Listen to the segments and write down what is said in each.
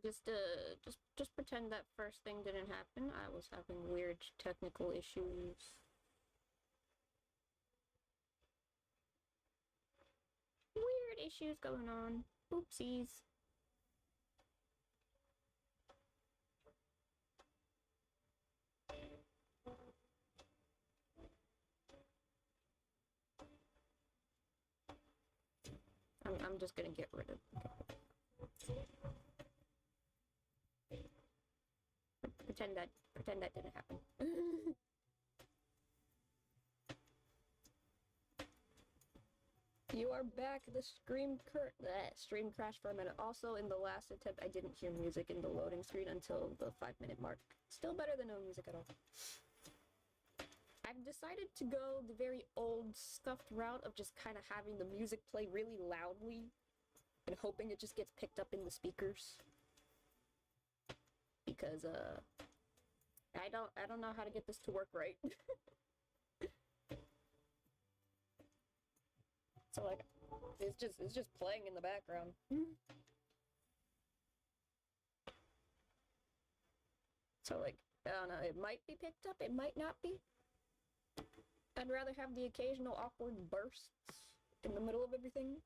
Just pretend that first thing didn't happen. I was having weird technical issues. Weird issues going on. Oopsies. I'm just gonna get rid of. Pretend that didn't happen. You are back. The stream crashed for a minute. Also, in the last attempt, I didn't hear music in the loading screen until the 5-minute mark. Still better than no music at all. I've decided to go the very old stuffed route of just kind of having the music play really loudly and hoping it just gets picked up in the speakers. Because I don't know how to get this to work right. So like it's just playing in the background. So like I don't know, it might be picked up, it might not be. I'd rather have the occasional awkward bursts in the middle of everything.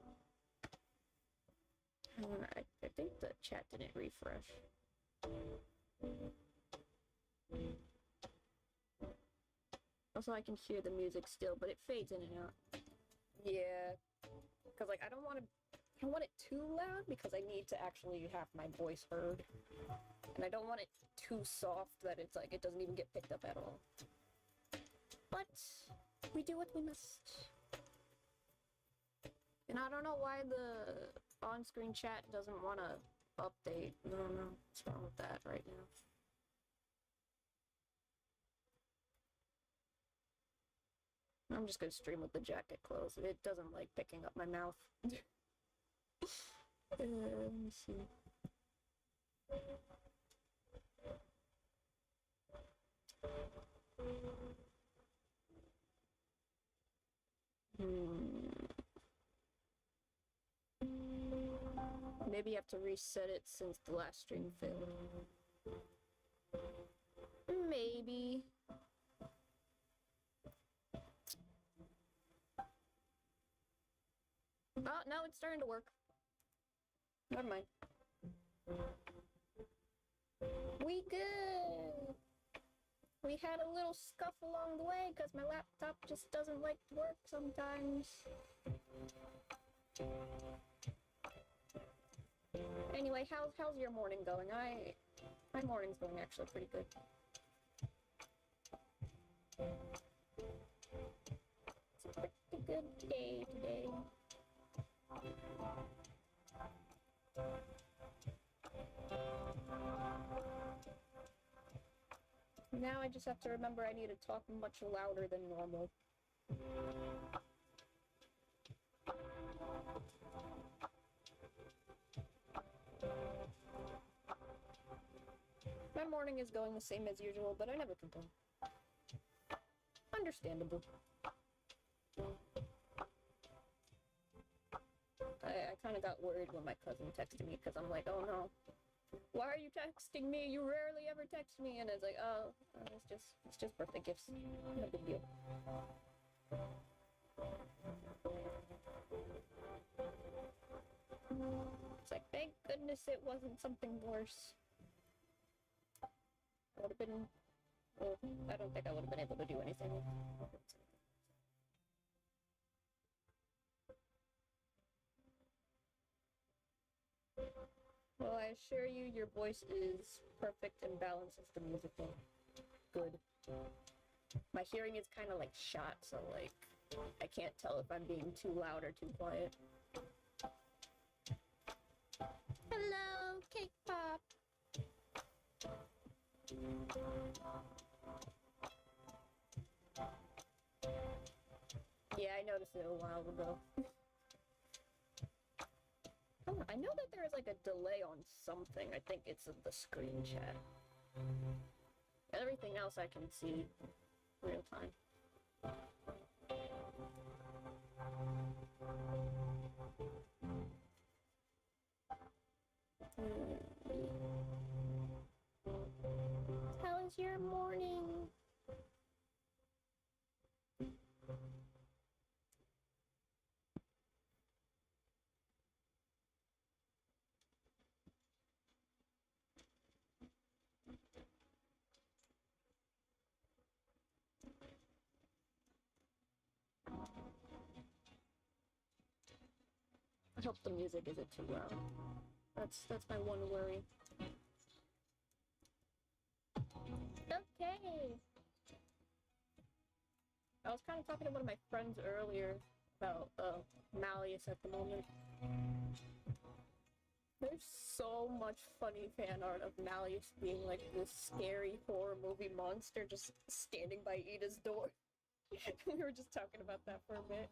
I think the chat didn't refresh. Also, I can hear the music still, but it fades in and out. Yeah, because like I don't want it too loud because I need to actually have my voice heard, and I don't want it too soft that it's like it doesn't even get picked up at all. But we do what we must. And I don't know why the on-screen chat doesn't want to update. I don't know what's wrong with that right now. I'm just gonna stream with the jacket closed. It doesn't like picking up my mouth. Let me see. Maybe you have to reset it since the last stream failed. Maybe. Oh, no, it's starting to work. Never mind. We good! We had a little scuff along the way because my laptop just doesn't like to work sometimes. Anyway, how's your morning going? My morning's going actually pretty good. It's a pretty good day today. Now I just have to remember I need to talk much louder than normal. My morning is going the same as usual, but I never complain. Understandable. I kind of got worried when my cousin texted me because I'm like, oh no, why are you texting me? You rarely ever text me. And it's like, oh, it's just birthday gifts. No big deal. It's like, thank goodness it wasn't something worse. I would have been, well, I don't think I would have been able to do anything. Well, I assure you, your voice is perfect and balances the musical. Good. My hearing is kind of like shot, so like, I can't tell if I'm being too loud or too quiet. Hello, Cake Pop! Yeah, I noticed it a while ago. Oh, I know that there is like a delay on something. I think it's the screen chat. Everything else I can see real time. I hope the music isn't too loud. That's my one worry. Okay. I was kind of talking to one of my friends earlier about Malleus at the moment. There's so much funny fan art of Malleus being like this scary horror movie monster just standing by Ida's door. We were just talking about that for a bit.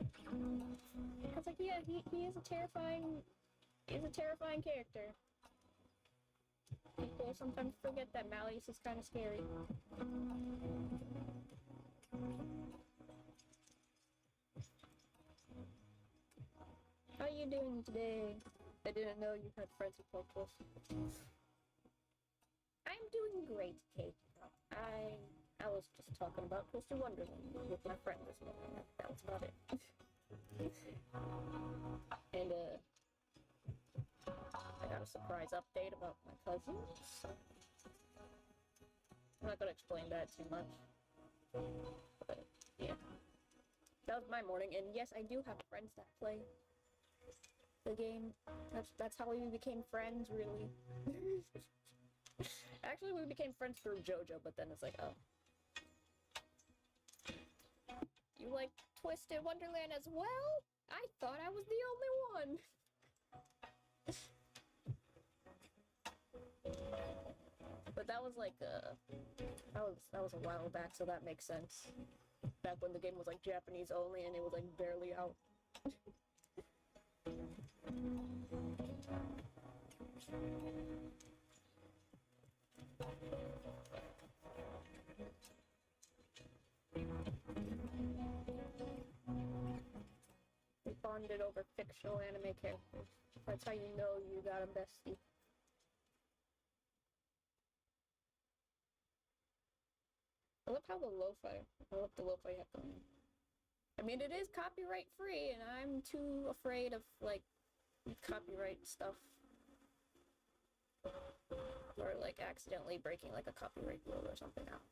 I was like, yeah, he is a terrifying character. People sometimes forget that Malleus is kind of scary. How are you doing today? I didn't know you had friends who played Twister. I'm doing great, Kate. I was just talking about Twisted Wonderland with my friend this morning. That was about it. And I got a surprise update about my cousin. So I'm not gonna explain that too much. But yeah. That was my morning, and yes, I do have friends that play the game. That's how we became friends, really. Actually, we became friends through JoJo, but then it's like, oh. You like Twisted Wonderland as well? I thought I was the only one. But that was like, that was a while back, so that makes sense. Back when the game was like Japanese only and it was like barely out. We bonded over fictional anime characters. That's how you know you got a bestie. I love how the lo-fi happened. I mean, it is copyright free, and I'm too afraid of, like, copyright stuff. Or, like, accidentally breaking, like, a copyright rule or something out.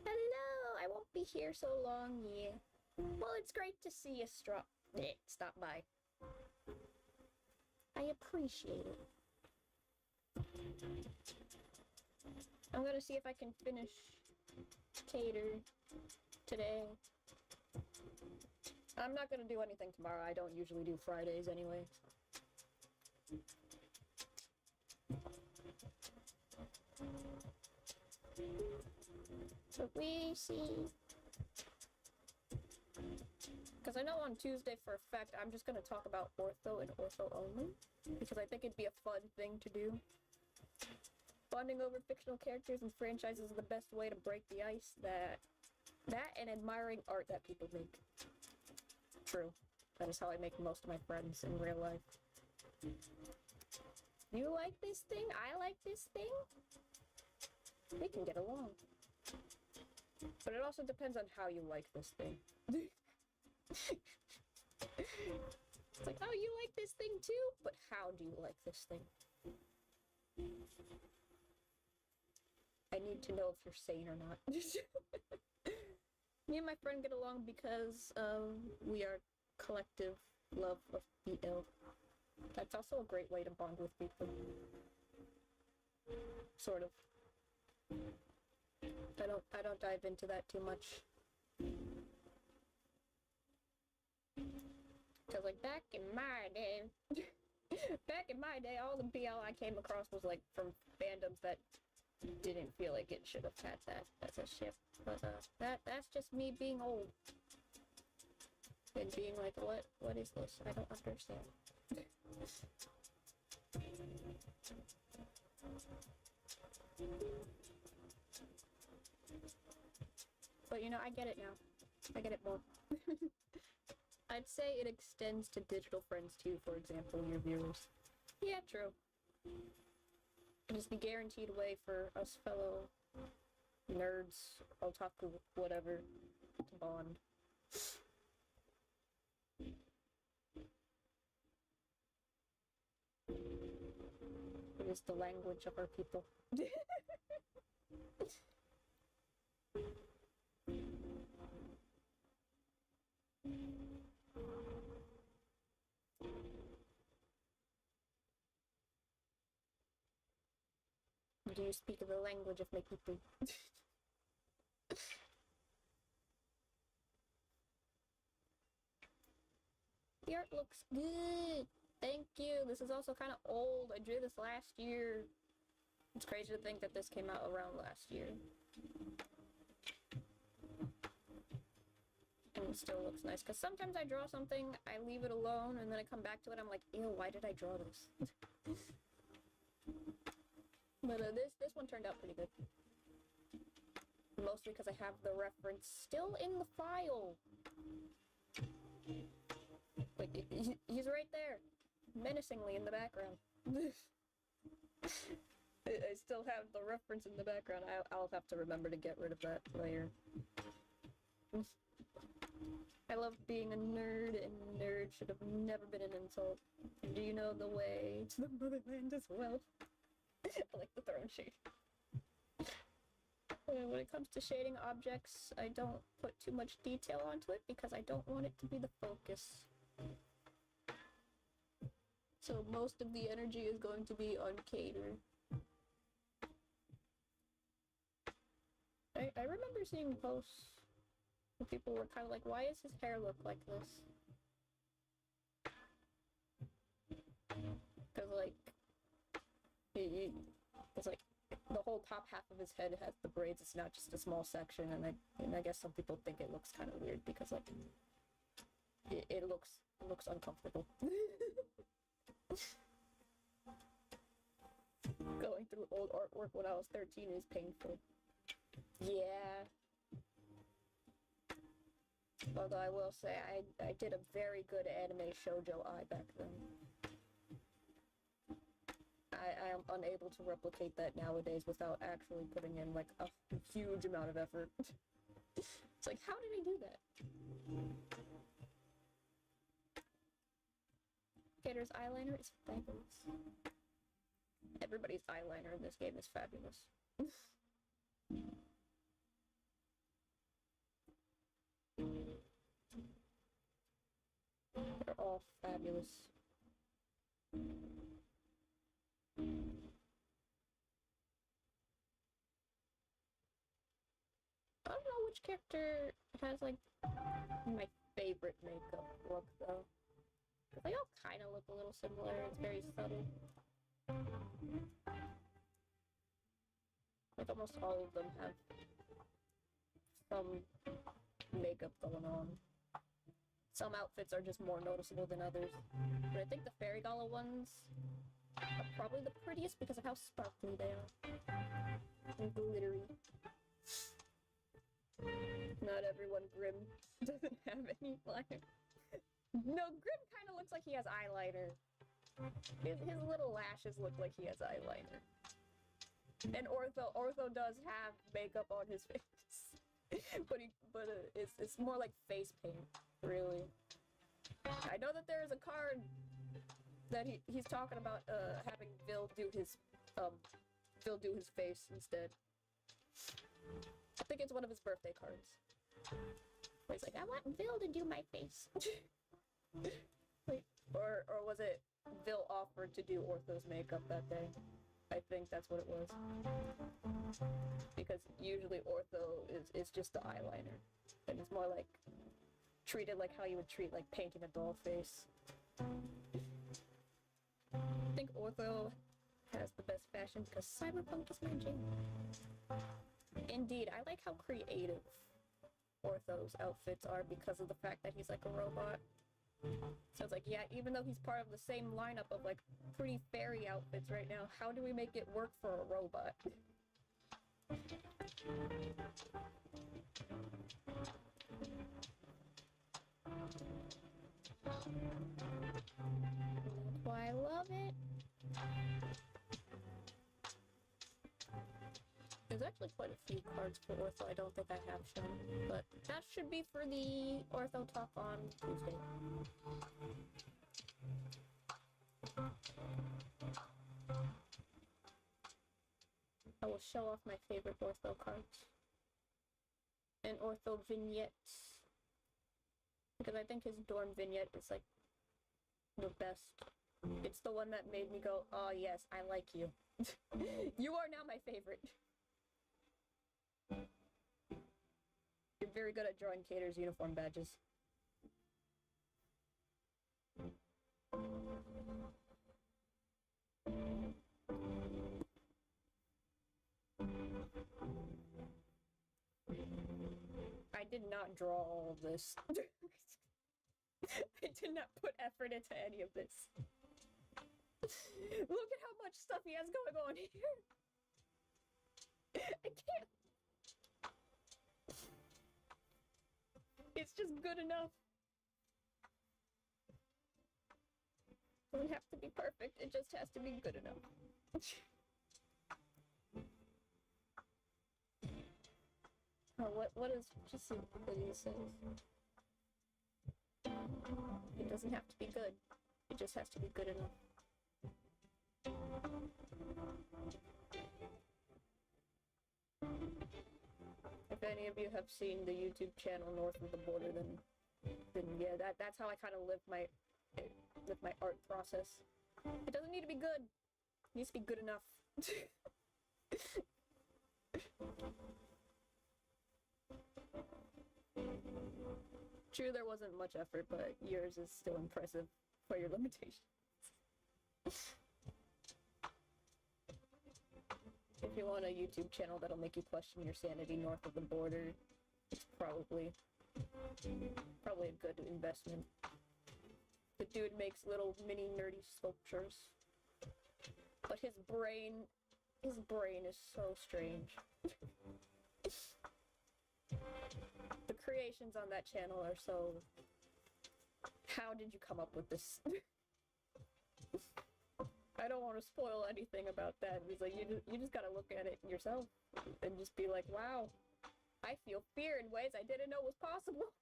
Hello! I won't be here so long, yeah. Well, it's great to see you stop by. I appreciate it. I'm gonna see if I can finish Cater today. I'm not gonna do anything tomorrow. I don't usually do Fridays anyway. So we see. Because I know on Tuesday for a fact I'm just gonna talk about ortho and ortho only. Because I think it'd be a fun thing to do. Bonding over fictional characters and franchises is the best way to break the ice. That and admiring art that people make. True. That is how I make most of my friends in real life. You like this thing? I like this thing? We can get along. But it also depends on how you like this thing. It's like, oh, you like this thing too? But how do you like this thing? I need to know if you're sane or not. Me and my friend get along because we are collective love of BL. That's also a great way to bond with people. Sort of. I don't dive into that too much. Cause like back in my day, all the BL I came across was like from fandoms that didn't feel like it should have had that as a ship. But that's just me being old. And being like, what is this? I don't understand. But you know, I get it now. I get it more. I'd say it extends to digital friends too, for example, your viewers. Yeah, true. It is the guaranteed way for us fellow nerds, otaku, whatever, to bond. It is the language of our people. Do you speak the language of my people? The art looks good. Thank you. This is also kind of old. I drew this last year. It's crazy to think that this came out around last year. And it still looks nice. Because sometimes I draw something, I leave it alone, and then I come back to it, I'm like, ew, why did I draw this? But this one turned out pretty good. Mostly because I have the reference still in the file. Like, he's right there. Menacingly in the background. I still have the reference in the background. I'll have to remember to get rid of that later. I love being a nerd, and nerd should have never been an insult. Do you know the way to the motherland as well? I like the throne shade. When it comes to shading objects, I don't put too much detail onto it because I don't want it to be the focus. So most of the energy is going to be on Cater. I remember seeing posts where people were kind of like, why does his hair look like this? Because, like, it's like the whole top half of his head has the braids. It's not just a small section, and I guess some people think it looks kind of weird because, like, it looks uncomfortable. Going through old artwork when I was 13 is painful. Yeah. Although I will say, I did a very good anime shoujo eye back then. I am unable to replicate that nowadays without actually putting in, like, a huge amount of effort. It's like, how did I do that? Cater's eyeliner is fabulous. Everybody's eyeliner in this game is fabulous. They're all fabulous. I don't know which character has, like, my favorite makeup look, though. They all kind of look a little similar. It's very subtle. Like, almost all of them have some makeup going on. Some outfits are just more noticeable than others. But I think the Fairy Gala ones are probably the prettiest because of how sparkly they are. And glittery. Not everyone Grim doesn't have any liner. No, Grim kind of looks like he has eyeliner. His little lashes look like he has eyeliner. And Ortho does have makeup on his face. but it's more like face paint, really. I know that there is a card that he's talking about having Vil do his face instead. I think it's one of his birthday cards. Where he's like, I want Vil to do my face. Wait, or was it Vil offered to do Ortho's makeup that day? I think that's what it was. Because usually Ortho is just the eyeliner. And it's more like treated like how you would treat like painting a doll face. I think Ortho has the best fashion because cyberpunk is my jam. Indeed, I like how creative Ortho's outfits are because of the fact that he's like a robot. So it's like, yeah, even though he's part of the same lineup of like pretty fairy outfits right now, how do we make it work for a robot? That's why I love it. There's actually quite a few cards for Ortho I don't think I have shown, but that should be for the Ortho talk on Tuesday. I will show off my favorite Ortho cards. And Ortho vignettes. Because I think his dorm vignette is like the best It's the one that made me go, oh yes, I like you. You are now my favorite. You're very good at drawing Cater's uniform badges. I did not draw all of this. I did not put effort into any of this. Look at how much stuff he has going on here. I can't. It's just good enough. Doesn't have to be perfect, it just has to be good enough. Oh, what is, just see what he says. It doesn't have to be good, it just has to be good enough. If any of you have seen the YouTube channel North of the Border, then yeah, that's how I kind of live my art process. It doesn't need to be good. It needs to be good enough. True, there wasn't much effort, but yours is still impressive for your limitations. If you want a YouTube channel that'll make you question your sanity North of the Border, it's probably a good investment. The dude makes little mini nerdy sculptures, but his brain is so strange. The creations on that channel are so... How did you come up with this? I don't want to spoil anything about that. It's like, you just gotta look at it yourself and just be like, wow, I feel fear in ways I didn't know was possible.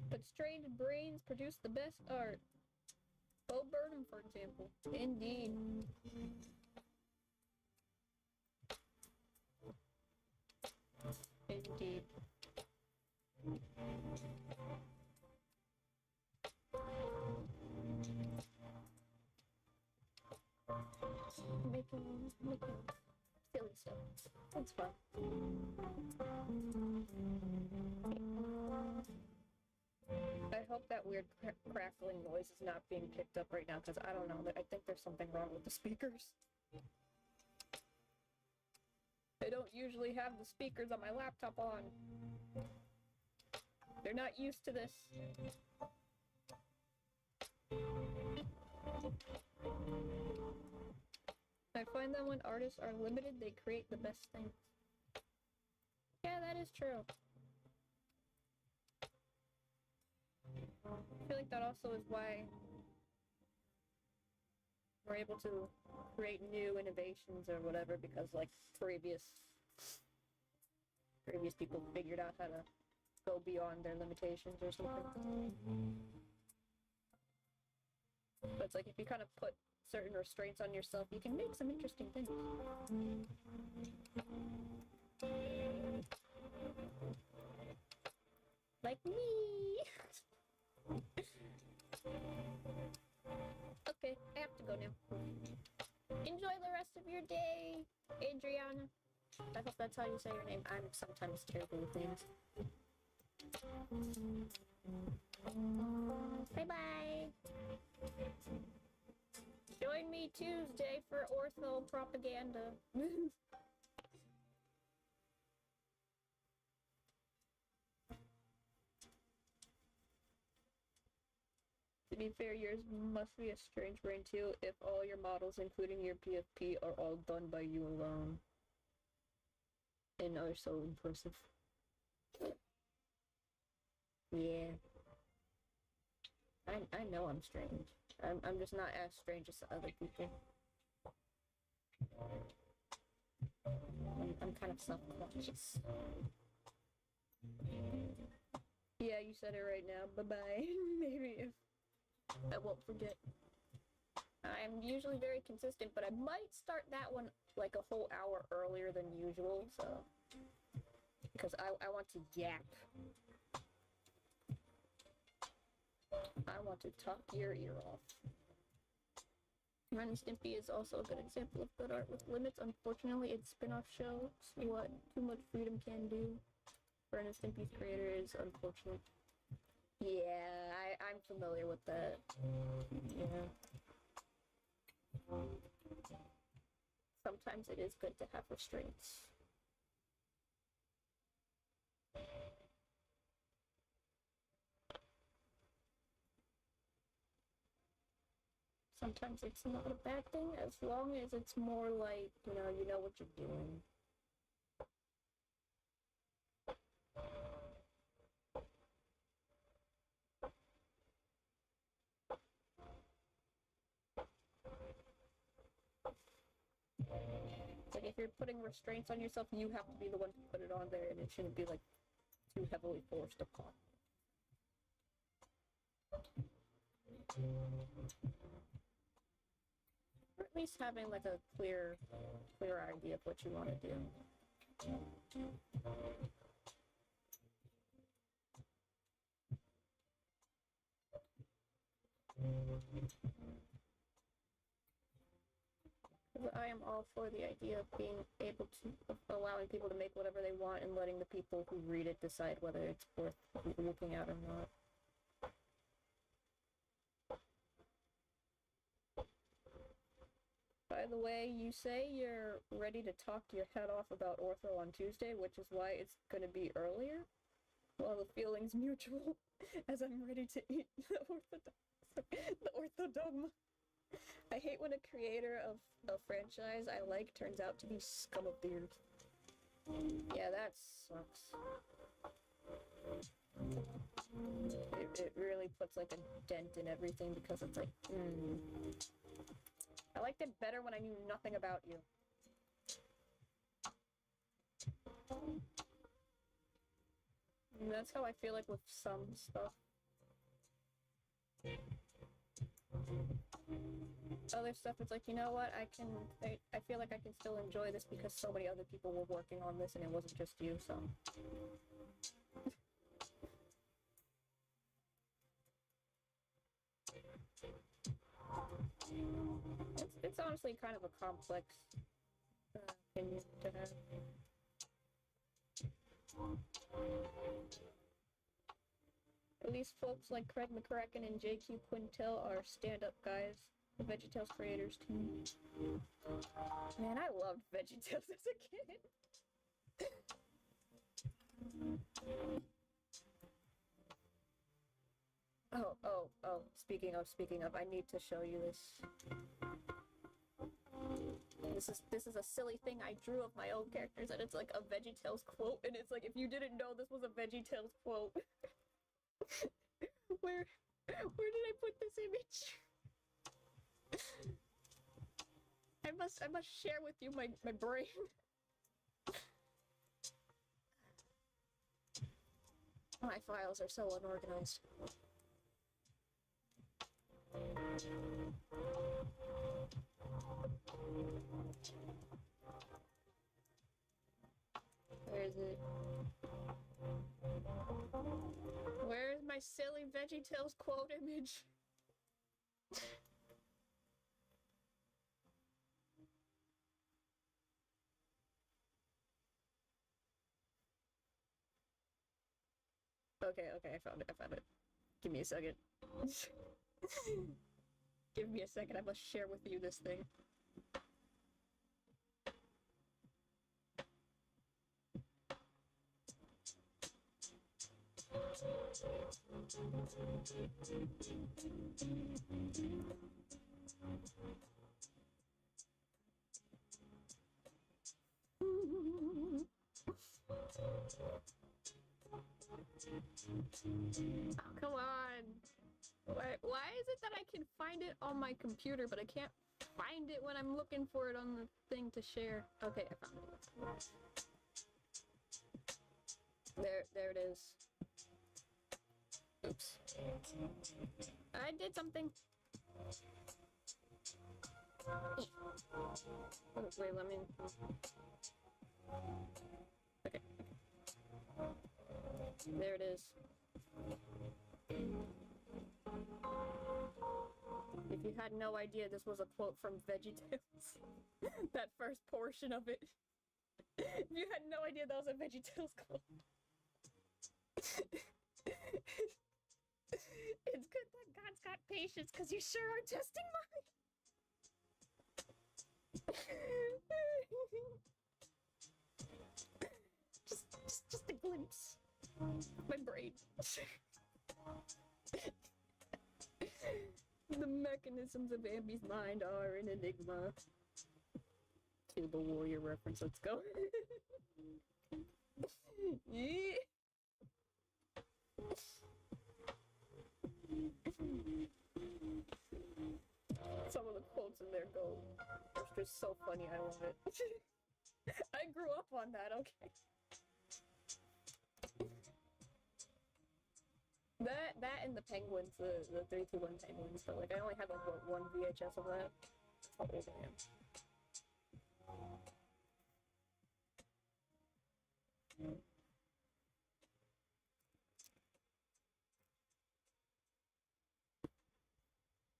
But strange brains produce the best art. Bo Burnham, for example. Indeed. Indeed. Making silly stuff. That's fun. I hope that weird crackling noise is not being picked up right now, because I don't know, I think there's something wrong with the speakers. I don't usually have the speakers on my laptop on. They're not used to this. I find that when artists are limited, they create the best things. Yeah, that is true. I feel like that also is why we're able to create new innovations or whatever, because like previous people figured out how to go beyond their limitations or something. But it's like if you kind of put certain restraints on yourself, you can make some interesting things. Like me! Okay, I have to go now. Enjoy the rest of your day, Adriana. I hope that's how you say your name. I'm sometimes terrible with names. Bye-bye. Join me Tuesday for ortho propaganda. To be fair, yours must be a strange brain too if all your models, including your PFP, are all done by you alone. And are so impressive. Yeah. I know I'm strange. I'm just not as strange as other people. I'm kind of self-conscious. Yeah, you said it right now. Bye-bye. Maybe if I won't forget. I'm usually very consistent, but I might start that one like a whole hour earlier than usual, so... Because I want to yap. I want to talk your ear off. Ren and Stimpy is also a good example of good art with limits. Unfortunately, its spin-off shows what too much freedom can do. Ren and Stimpy's creator is unfortunate. Yeah, I'm familiar with that. Yeah. Sometimes it is good to have restraints. Sometimes it's not a bad thing, as long as it's more like, you know what you're doing. Like, if you're putting restraints on yourself, you have to be the one to put it on there, and it shouldn't be, like, too heavily forced upon. Or at least having, like, a clear idea of what you want to do. I am all for the idea of being able to, allowing people to make whatever they want and letting the people who read it decide whether it's worth looking at or not. By the way, you say you're ready to talk your head off about ortho on Tuesday, which is why it's gonna be earlier? Well, the feeling's mutual, as I'm ready to eat the orthodome. I hate when a creator of a franchise I like turns out to be scum of the earth. Yeah, that sucks. It really puts like a dent in everything because it's like, I liked it better when I knew nothing about you. And that's how I feel like with some stuff. Other stuff, it's like, you know what, I feel like I can still enjoy this because so many other people were working on this and it wasn't just you, so. It's honestly kind of a complex opinion to have. At least folks like Craig McCracken and JQ Quintel are stand-up guys. The VeggieTales creators team. Man, I loved VeggieTales as a kid. Oh, speaking of, I need to show you this. This is a silly thing I drew of my own characters, and it's like a VeggieTales quote, and it's like, if you didn't know this was a VeggieTales quote. Where did I put this image? I must share with you my brain. My files are so unorganized. Where is it? Where's my silly VeggieTales quote image? Okay, I found it. Give me a second. Give me a second, I must share with you this thing. Oh, come on! Why is it that I can find it on my computer, but I can't find it when I'm looking for it on the thing to share? Okay, I found it. There it is. Oops. I did something. Oh, wait, let me... Okay. There it is. If you had no idea this was a quote from VeggieTales, that first portion of it. If you had no idea that was a VeggieTales quote. It's good that God's got patience, because you sure are testing mine. just a glimpse. My brain. The mechanisms of Ambi's mind are an enigma. To the warrior reference, let's go. Yeah. Some of the quotes in there go, it's just so funny, I love it. I grew up on that, okay. That and the penguins, the 321 penguins, but like I only have like one VHS of that. That's how old I am.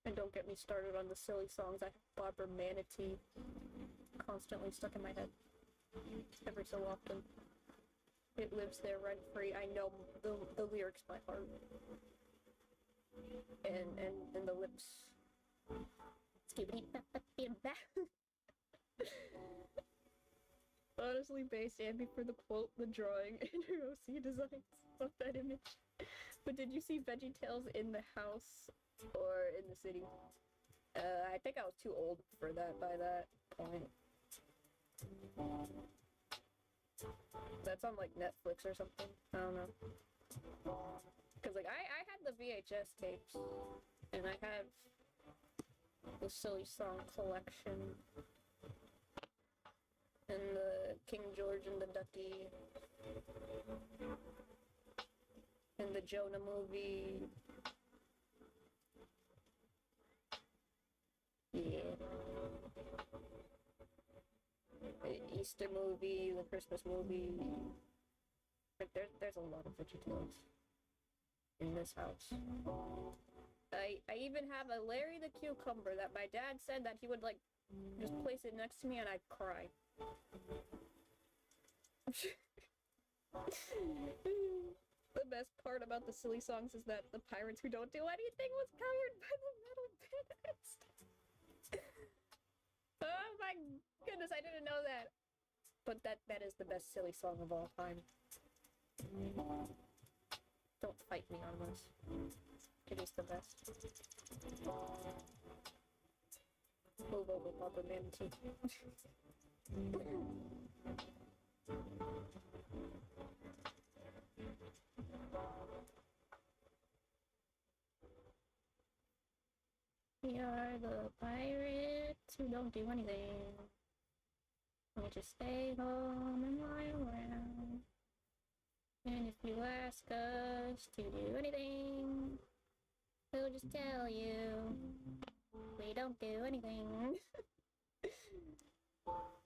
And don't get me started on the silly songs. I have Barbara Manatee constantly stuck in my head. Every so often. It lives there rent free. I know the lyrics by heart. And the lips. Honestly, based Ambi for the quote, the drawing, and her OC designs of that image. But did you see VeggieTales in the house or in the city? I think I was too old for that by that point. That's on like Netflix or something. I don't know. Cause like I had the VHS tapes, and I have the silly song collection, and the King George and the Ducky, and the Jonah movie. Yeah. The Easter movie, the Christmas movie. Like there's a lot of VeggieTales in this house. I even have a Larry the Cucumber that my dad said that he would like just place it next to me and I'd cry. The best part about the silly songs is that the pirates who don't do anything was covered by the metal bandits. Oh my goodness, I didn't know that. But that is the best silly song of all time. Don't fight me on this. It is the best. Move over, Papa Manatee. We are the pirates who don't do anything. We'll just stay home and lie around. And if you ask us to do anything, we'll just tell you we don't do anything.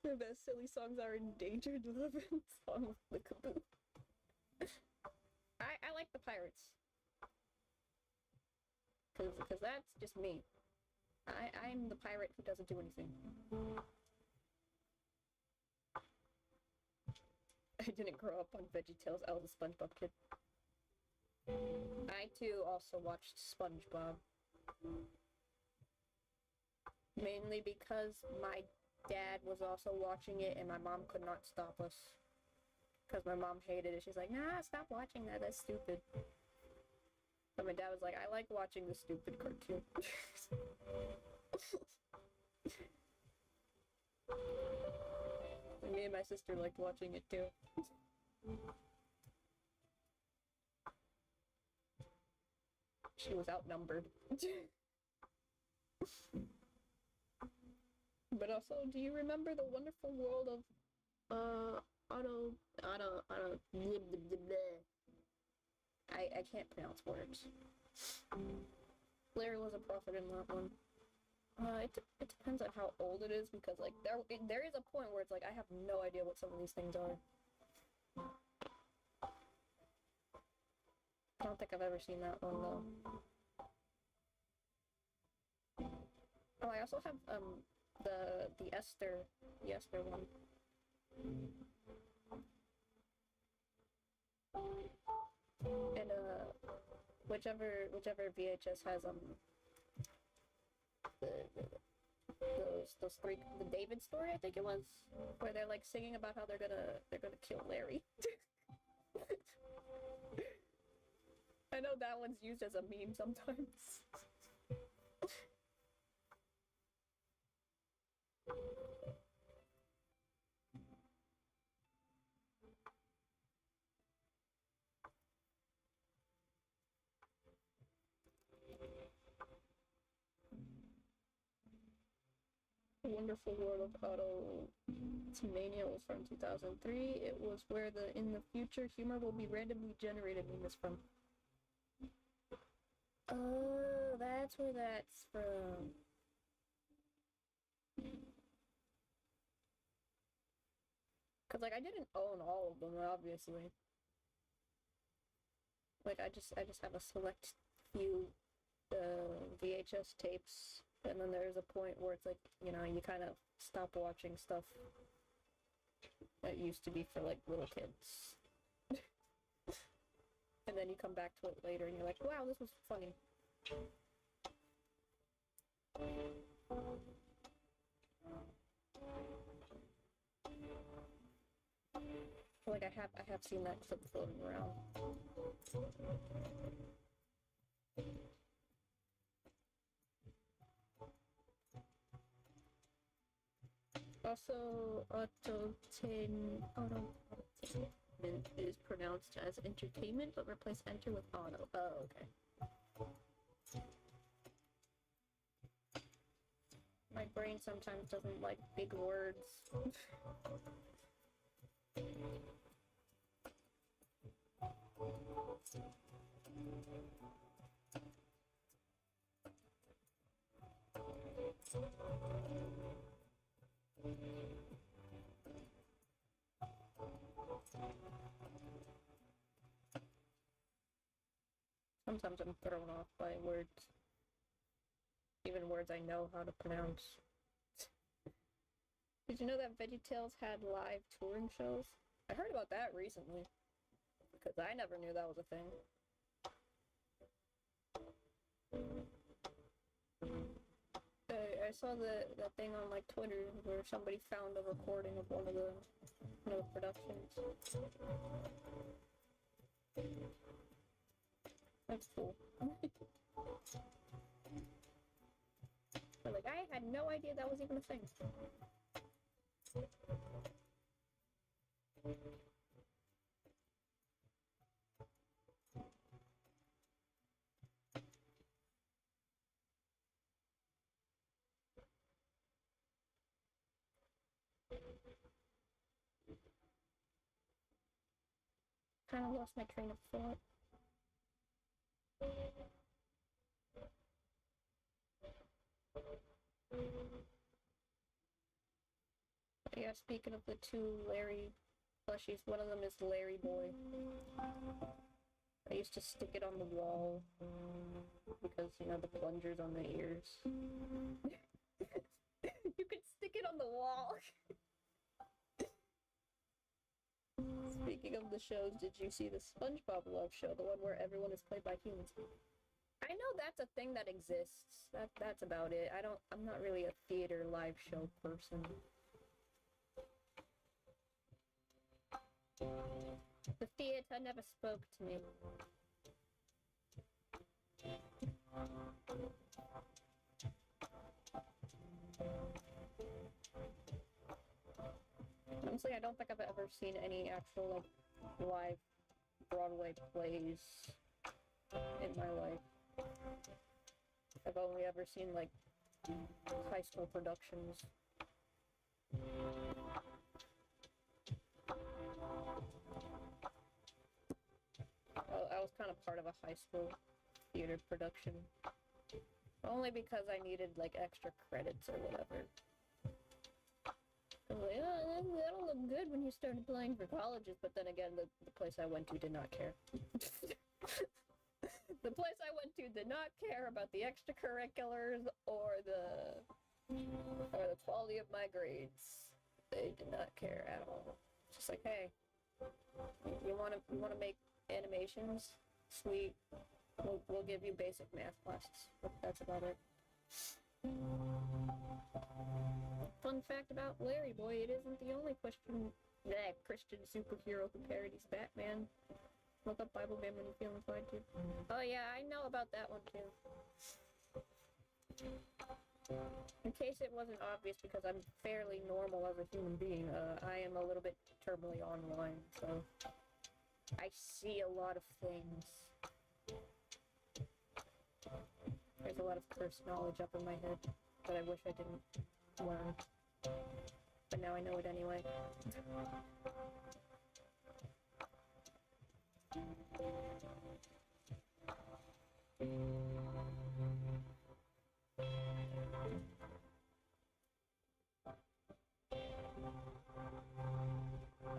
The best silly songs are Endangered Love and Song of the Caboose. I like the pirates. Cause that's just me. I'm the pirate who doesn't do anything. I didn't grow up on VeggieTales. I was a SpongeBob kid. I too also watched SpongeBob. Mainly because my dad was also watching it and my mom could not stop us. Because my mom hated it. She's like, nah, stop watching that. That's stupid. But my dad was like, I like watching the stupid cartoon. And me and my sister liked watching it too. She was outnumbered. But also, do you remember the wonderful world of, Otto, I can't pronounce words. Larry was a prophet in that one. It depends on how old it is, because like there is a point where it's like I have no idea what some of these things are. I don't think I've ever seen that one though. Oh, I also have the Esther one. And whichever VHS has those three, the David story, I think it was, where they're like singing about how they're gonna kill Larry. I know that one's used as a meme sometimes. Wonderful World of Otto Mania was from 2003. It was where in the future humor will be randomly generated meme is from. Oh, that's where that's from. Cause like I didn't own all of them, obviously. Like I just have a select few VHS tapes, and then there's a point where it's like, you know, you kind of stop watching stuff that used to be for like little kids. And then you come back to it later and you're like, wow, this was funny. Like I have seen that clip floating around. Also, autotainment is pronounced as entertainment, but replace enter with auto. Oh, okay. My brain sometimes doesn't like big words. Sometimes I'm thrown off by words. Even words I know how to pronounce. Did you know that VeggieTales had live touring shows? I heard about that recently. Because I never knew that was a thing. I saw that thing on like Twitter where somebody found a recording of one of the productions. That's cool. But like I had no idea that was even a thing. Kind of lost my train of thought. Yeah, speaking of the two Larry plushies, one of them is Larry Boy. I used to stick it on the wall because, you know, the plungers on the ears. You could stick it on the wall. Speaking of the shows, did you see the SpongeBob Love Show, the one where everyone is played by humans? I know that's a thing that exists. That's about it. I'm not really a theater live show person. The theater never spoke to me. Honestly, I don't think I've ever seen any actual, like, live Broadway plays in my life. I've only ever seen, like, high school productions. was kind of part of a high school theater production. Only because I needed, like, extra credits or whatever. I was like, oh, that'll look good when you started playing for colleges, but then again, the place I went to did not care. The place I went to did not care about the extracurriculars or the quality of my grades. They did not care at all. Just like, hey, you wanna make animations? Sweet. We'll give you basic math classes. That's about it. Fun fact about Larry Boy, it isn't the only Christian superhero who parodies Batman. Look up Bible Man when you feel inclined to. Oh yeah, I know about that one too. In case it wasn't obvious, because I'm fairly normal as a human being, I am a little bit terminally online, so I see a lot of things. There's a lot of cursed knowledge up in my head that I wish I didn't learn. But now I know it anyway.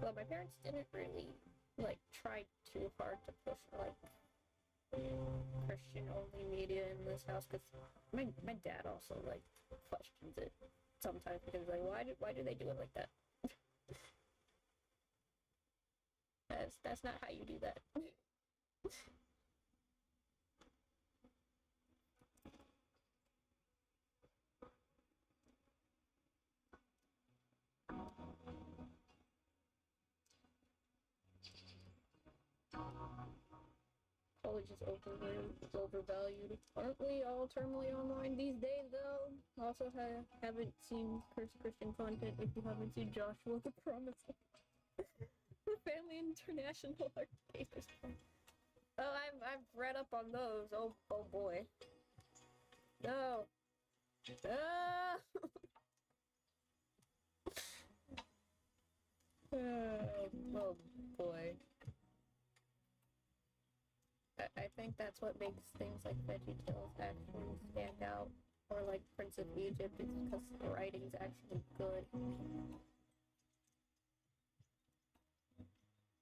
Well, my parents didn't really, like, try too hard to push, like, Christian-only media in this house, because my dad also, like, questions it sometimes, because he's like, why do they do it like that? That's not how you do that. College is overvalued. Aren't we all terminally online these days, though? Also, haven't seen cursed Christian content if you haven't seen Joshua the Promise. The Family International Arcade. Oh, I've read up on those. Oh boy. No. Ah! Oh boy. I think that's what makes things like VeggieTales actually stand out, or like Prince of Egypt, is because the writing's actually good.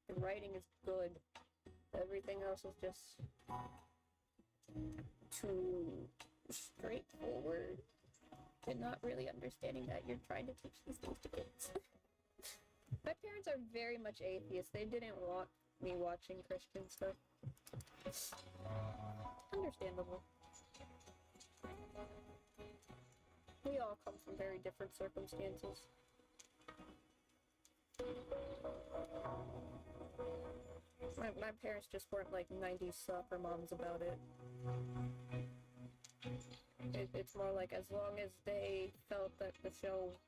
The writing is good. Everything else is just too straightforward and not really understanding that you're trying to teach these things to kids. My parents are very much atheists. They didn't want me watching Christian stuff. Understandable. We all come from very different circumstances. My parents just weren't like 90s soccer moms about it. It's more like, as long as they felt that the show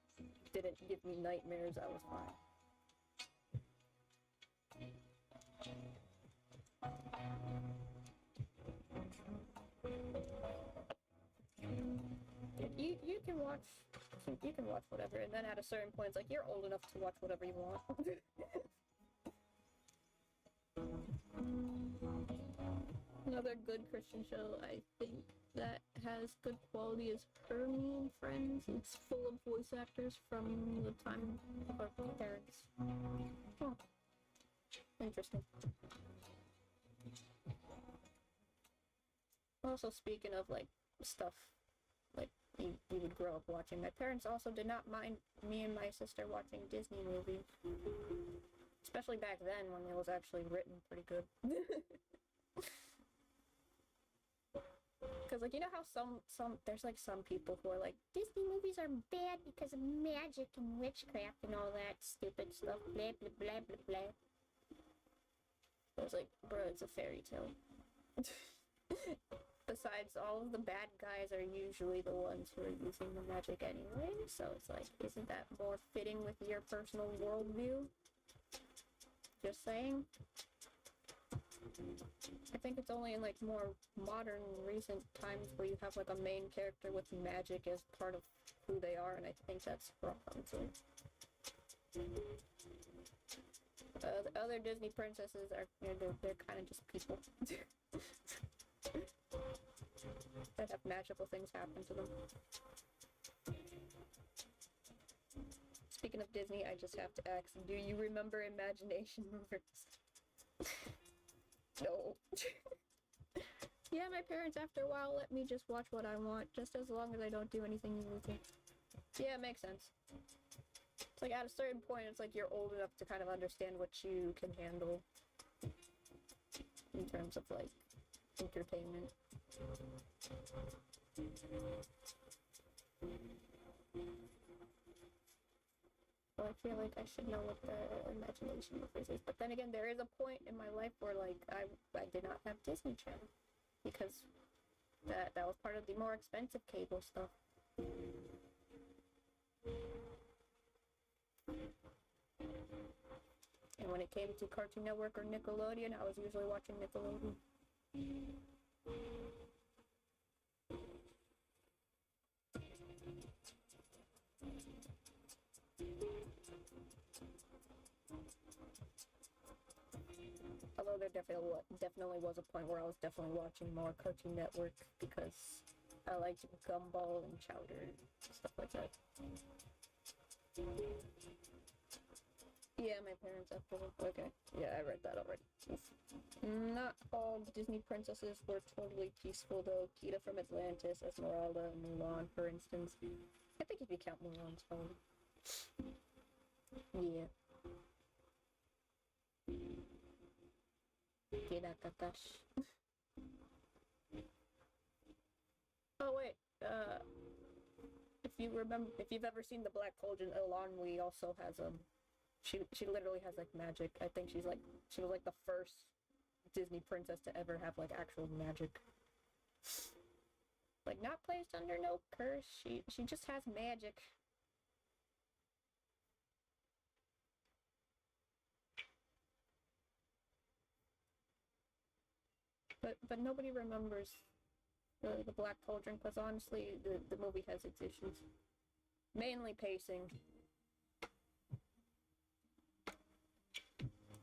didn't give me nightmares, I was fine. You can watch whatever, and then at a certain point it's like, you're old enough to watch whatever you want. Another good Christian show I think that has good quality is Hermie and Friends. It's full of voice actors from the time of our parents. Oh, interesting. Also, speaking of like stuff like you would grow up watching, my parents also did not mind me and my sister watching Disney movies, especially back then when it was actually written pretty good. Because, like, you know how there's like some people who are like, Disney movies are bad because of magic and witchcraft and all that stupid stuff, blah blah blah blah blah. I was like, bro, it's a fairy tale. Besides, all of the bad guys are usually the ones who are using the magic anyway, so it's like, isn't that more fitting with your personal worldview? Just saying. I think it's only in like more modern, recent times where you have like a main character with magic as part of who they are, and I think that's wrong. So The other Disney princesses are, they're kind of just people. That have magical things happen to them. Speaking of Disney, I just have to ask, do you remember Imagination Movers? No. Yeah, my parents after a while let me just watch what I want, just as long as I don't do anything illegal. Yeah, it makes sense. It's like at a certain point, it's like you're old enough to kind of understand what you can handle in terms of like entertainment. So I feel like I should know what the Imagination Movers is. But then again, there is a point in my life where like I did not have Disney Channel because that was part of the more expensive cable stuff. And when it came to Cartoon Network or Nickelodeon, I was usually watching Nickelodeon. Although there definitely was a point where I was definitely watching more Cartoon Network because I liked Gumball and Chowder and stuff like that. Yeah, my parents after. Okay. Yeah, I read that already. Not all Disney princesses were totally peaceful, though. Kita from Atlantis, Esmeralda, and Mulan, for instance. I think if you count Mulan's phone. Yeah. Kirakatash. Oh, wait. If you've ever seen The Black Cauldron, Elanwi also has, she literally has, like, magic. I think she was, like, the first Disney princess to ever have, like, actual magic. Like, not placed under no curse. She just has magic. But nobody remembers the Black Cauldron, because honestly, the movie has its issues. Mainly pacing.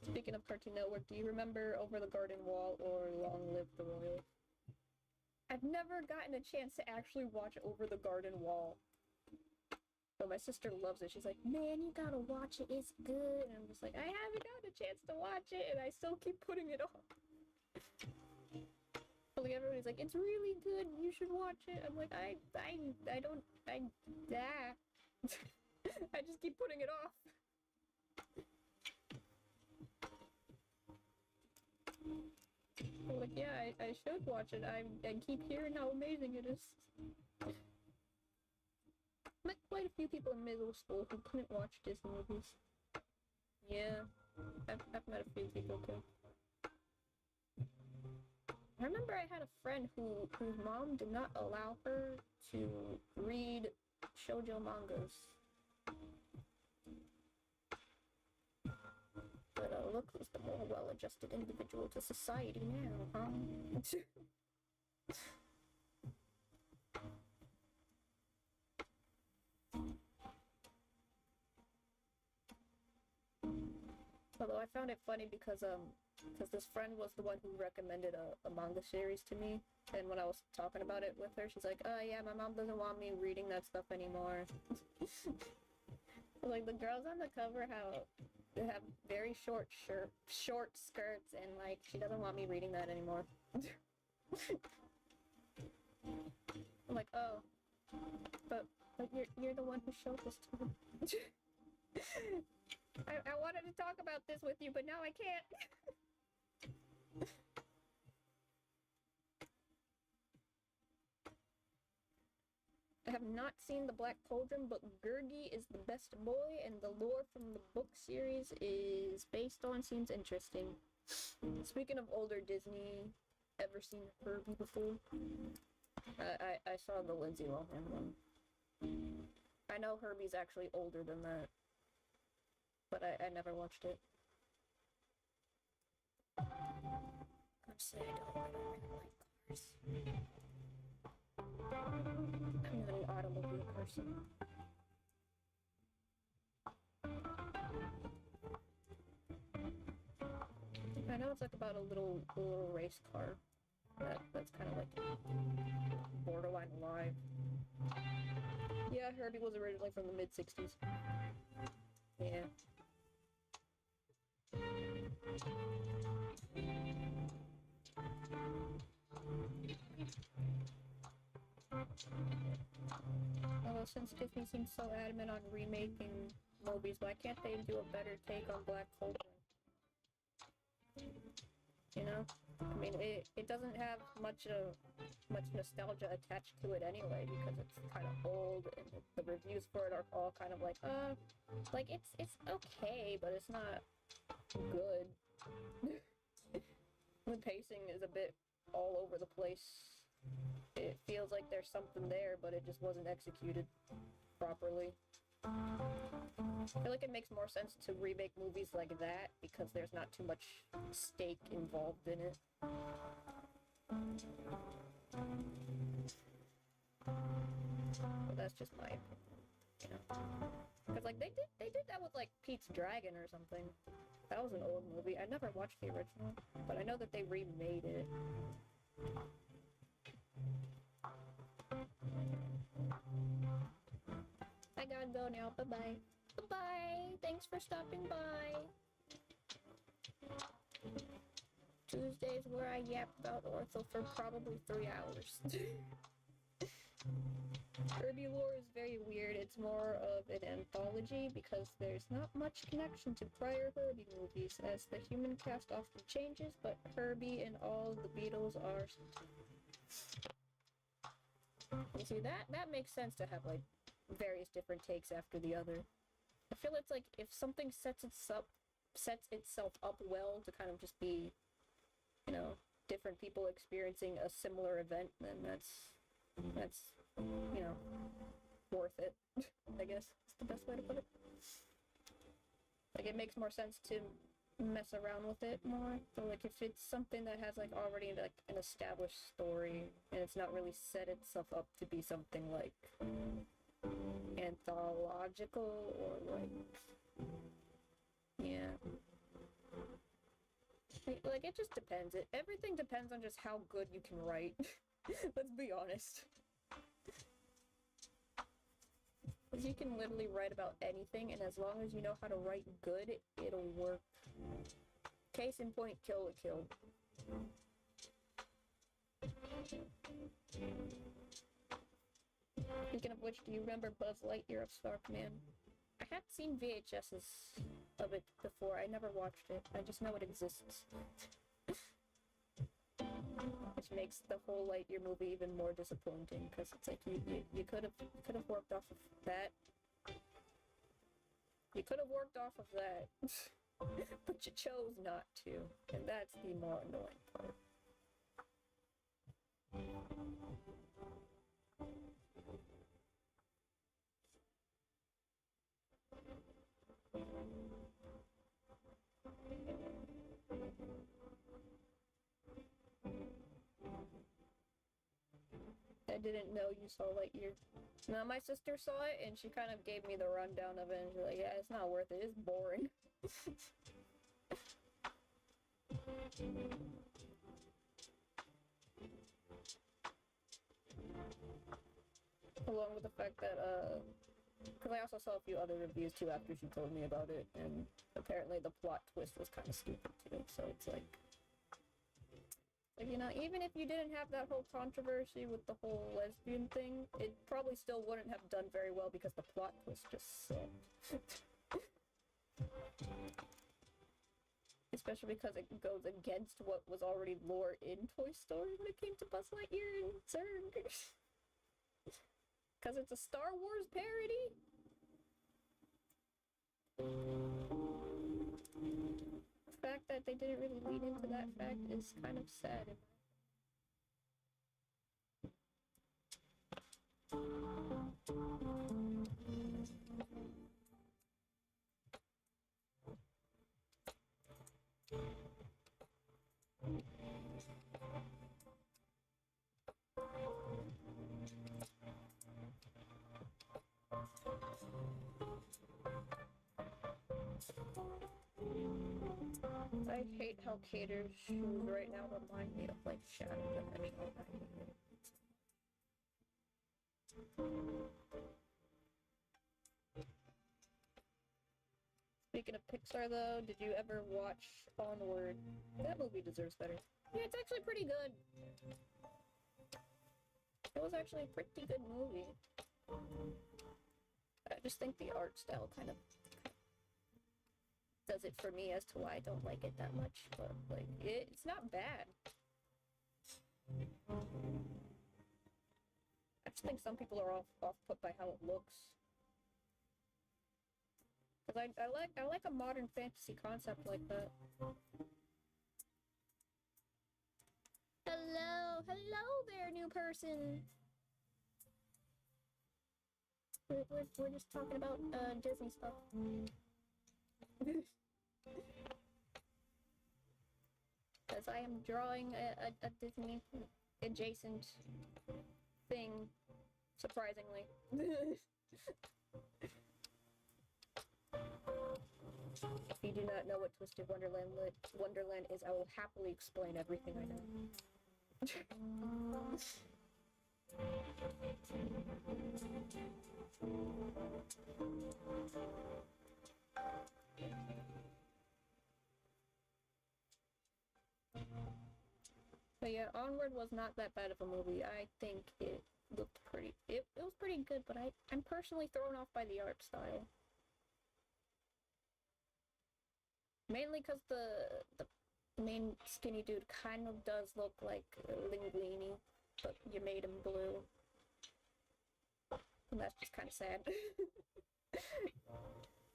Speaking of Cartoon Network, do you remember Over the Garden Wall or Long Live the Royal? I've never gotten a chance to actually watch Over the Garden Wall. But my sister loves it. She's like, man, you gotta watch it, it's good. And I'm just like, I haven't gotten a chance to watch it, and I still keep putting it off. Like, everybody's like, it's really good, you should watch it. I'm like, I just keep putting it off. I'm like, yeah, I should watch it. I keep hearing how amazing it is. Met quite a few people in middle school who couldn't watch Disney movies. Yeah, I've met a few people too. I remember I had a friend whose mom did not allow her to read shoujo mangas. But look who's the more well-adjusted individual to society now, huh? Although I found it funny because this friend was the one who recommended a manga series to me, and when I was talking about it with her, she's like, oh yeah, my mom doesn't want me reading that stuff anymore. Like, the girls on the cover have very short skirts, and like, she doesn't want me reading that anymore. I'm like, oh, but you're the one who showed this to me. I wanted to talk about this with you, but now I can't. I have not seen The Black Cauldron, but Gurgi is the best boy, and the lore from the book series is based on seems interesting. Speaking of older Disney, ever seen Herbie before? I saw the Lindsay Lohan one. I know Herbie's actually older than that, but I never watched it. Honestly, I don't really like cars. I'm not an automobile person. it's like about a little race car that's kind of like borderline alive. Yeah, Herbie was originally from the mid-60s. Yeah. Although since Disney seems so adamant on remaking movies, why can't they do a better take on Black Cauldron? You know? I mean, it doesn't have much nostalgia attached to it anyway, because it's kind of old, and the reviews for it are all kind of like, it's okay, but it's not good. The pacing is a bit all over the place. It feels like there's something there, but it just wasn't executed properly. I feel like it makes more sense to remake movies like that because there's not too much stake involved in it. But that's just my opinion, you know. Because like they did that with like Pete's Dragon or something. That was an old movie. I never watched the original, but I know that they remade it. I gotta go now. Bye-bye. Bye-bye. Thanks for stopping by. Tuesdays where I yap about ortho for probably 3 hours. Kirby lore is very weird. It's more of an anthology because there's not much connection to prior Herbie movies, as the human cast often changes, but Herbie and all the Beatles are... You see, that makes sense to have, like, various different takes after the other. I feel it's like if something sets itself up well to kind of just be, you know, different people experiencing a similar event, then that's you know, worth it. I guess is the best way to put it. Like, it makes more sense to mess around with it more. So like if it's something that has like already like an established story and it's not really set itself up to be something like anthological or like, yeah, like it just depends. Everything depends on just how good you can write. Let's be honest. Because you can literally write about anything, and as long as you know how to write good, it'll work. Case in point, Kill la Kill. Speaking of which, do you remember Buzz Lightyear of Star Command? I had seen VHSs of it before. I never watched it. I just know it exists. Which makes the whole Lightyear movie even more disappointing, because it's like you could have worked off of that. You could have worked off of that, but you chose not to, and that's the more annoying part. I didn't know you saw Lightyear. No, my sister saw it, and she kind of gave me the rundown of it, and she's like, yeah, it's not worth it, it's boring. Along with the fact that, because I also saw a few other reviews too after she told me about it, and apparently the plot twist was kind of stupid too, so it's like, you know, even if you didn't have that whole controversy with the whole lesbian thing, it probably still wouldn't have done very well because the plot twist just sucked. Especially because it goes against what was already lore in Toy Story when it came to Buzz Lightyear and Zurg. Because it's a Star Wars parody? The fact that they didn't really lean into that fact is kind of sad. I hate how Cater's shoes right now remind me of, like, Shadow the Hedgehog. Speaking of Pixar, though, did you ever watch Onward? That movie deserves better. Yeah, it's actually pretty good. It was actually a pretty good movie. I just think the art style kind of does it for me as to why I don't like it that much, but, like, it's not bad. I just think some people are off-put by how it looks. Cause I like a modern fantasy concept like that. Hello there, new person. We're just talking about Disney stuff. Because I am drawing a Disney adjacent thing, surprisingly. If you do not know what Twisted Wonderland is, I will happily explain everything I know. But yeah, Onward was not that bad of a movie. I think it looked pretty... It was pretty good, but I'm personally thrown off by the art style. Mainly because the main skinny dude kind of does look like Linguini, but you made him blue. And that's just kind of sad.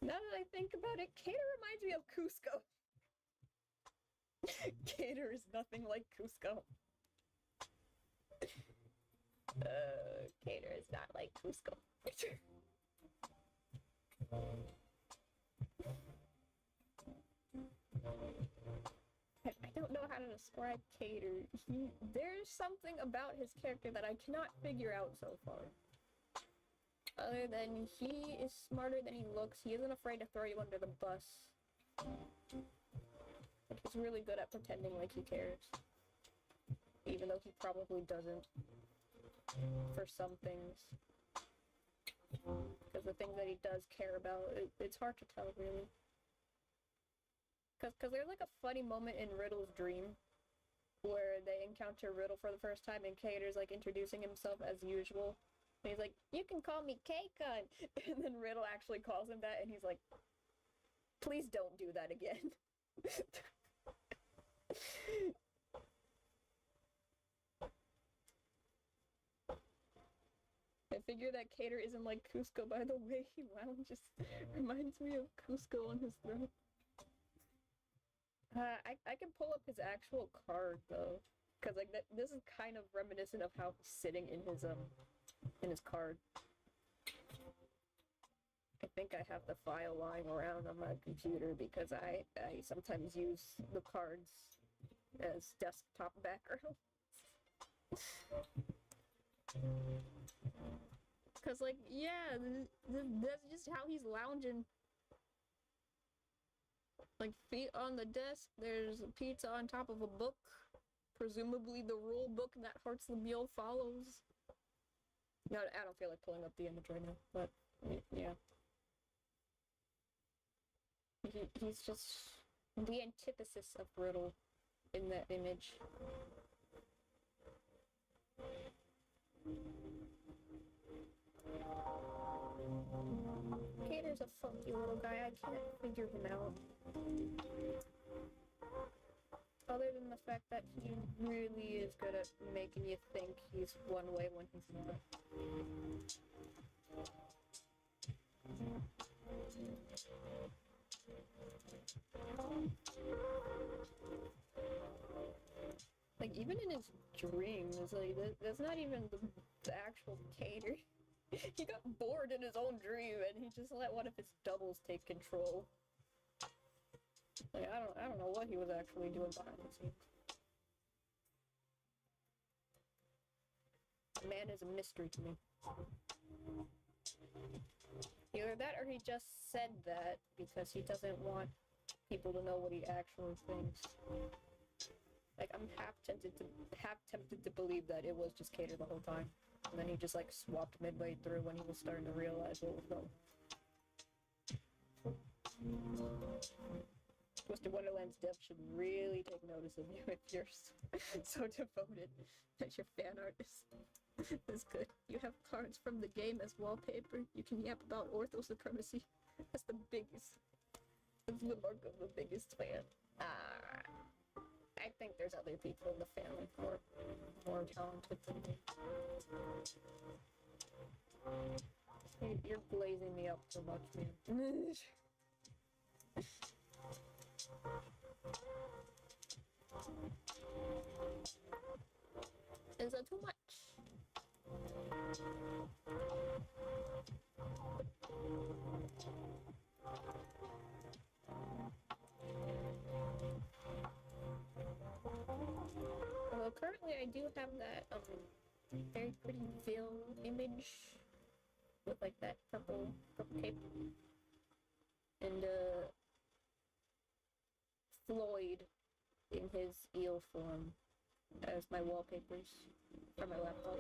Now that I think about it, Cater reminds me of Cusco. Cater is nothing like Cusco. Cater is not like Cusco. I don't know how to describe Cater. There's something about his character that I cannot figure out so far. Other than he is smarter than he looks, he isn't afraid to throw you under the bus. He's really good at pretending like he cares. Even though he probably doesn't. For some things. Because the things that he does care about, it's hard to tell, really. Because there's like a funny moment in Riddle's dream where they encounter Riddle for the first time and Cater's like introducing himself as usual. And he's like, "You can call me K-Kun." And then Riddle actually calls him that and he's like, "Please don't do that again." I figure that Cater isn't like Cusco by the way he lounges. Reminds me of Cusco on his throne. I can pull up his actual card though, because like this is kind of reminiscent of how he's sitting in his card. I think I have the file lying around on my computer because I sometimes use the cards as desktop background. Cause like yeah, that's just how he's lounging. Like, feet on the desk, there's a pizza on top of a book. Presumably the rule book that Hearts the Mule follows. No, I don't feel like pulling up the image right now, but, yeah. He's just the antithesis of Riddle in that image. Cater's a funky little guy, I can't figure him out. Other than the fact that he really is good at making you think he's one way when he's not. Like, even in his dreams, like, that's not even the actual Cater. He got bored in his own dream and he just let one of his doubles take control. Like, I don't know what he was actually doing behind the scenes. The man is a mystery to me. Either that or he just said that because he doesn't want people to know what he actually thinks. Like, I'm half tempted to believe that it was just Cater the whole time. And then he just, like, swapped midway through when he was starting to realize what was going on. Twisted Wonderland's dev should really take notice of you if you're so devoted that your fan art is good. You have cards from the game as wallpaper. You can yap about ortho supremacy. That's the mark of the biggest fan. I think there's other people in the family more talented than me. You're blazing me up too much, man. Is that too much? Well, currently I do have that very pretty veil image with like that purple cape and Floyd in his eel form as my wallpapers for my laptop.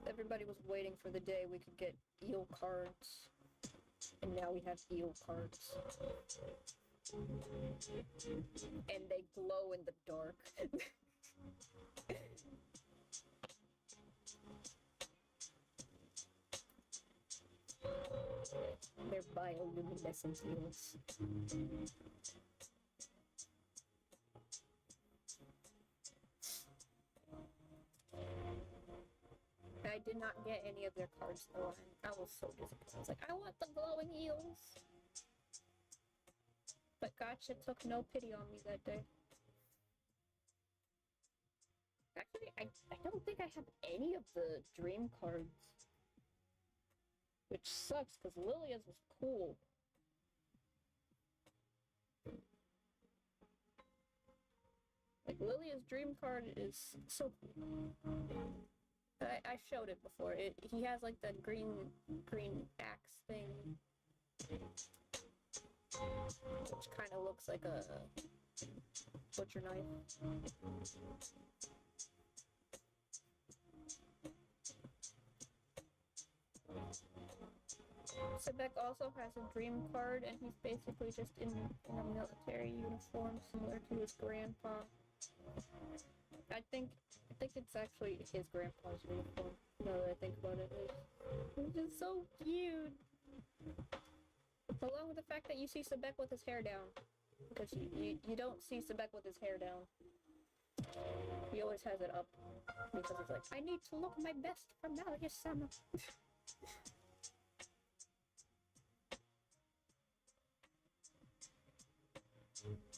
Everybody was waiting for the day we could get eel cards, and now we have eel cards. And they glow in the dark. They're bioluminescent eels. I did not get any of their cards though, and I was so disappointed. I was like, I want the glowing eels! But Gotcha took no pity on me that day. Actually, I don't think I have any of the dream cards. Which sucks, because Lilia's was cool. Like, Lilia's dream card is so cool. I showed it before. He has, like, the green axe thing. Which kind of looks like a butcher knife. Sebek also has a dream card, and he's basically just in a military uniform similar to his grandpa. I think it's actually his grandpa's uniform, now that I think about it. It's just so cute! Along with the fact that you see Sebek with his hair down. Because you don't see Sebek with his hair down. He always has it up. Because he's like, I need to look my best for Malia-sama.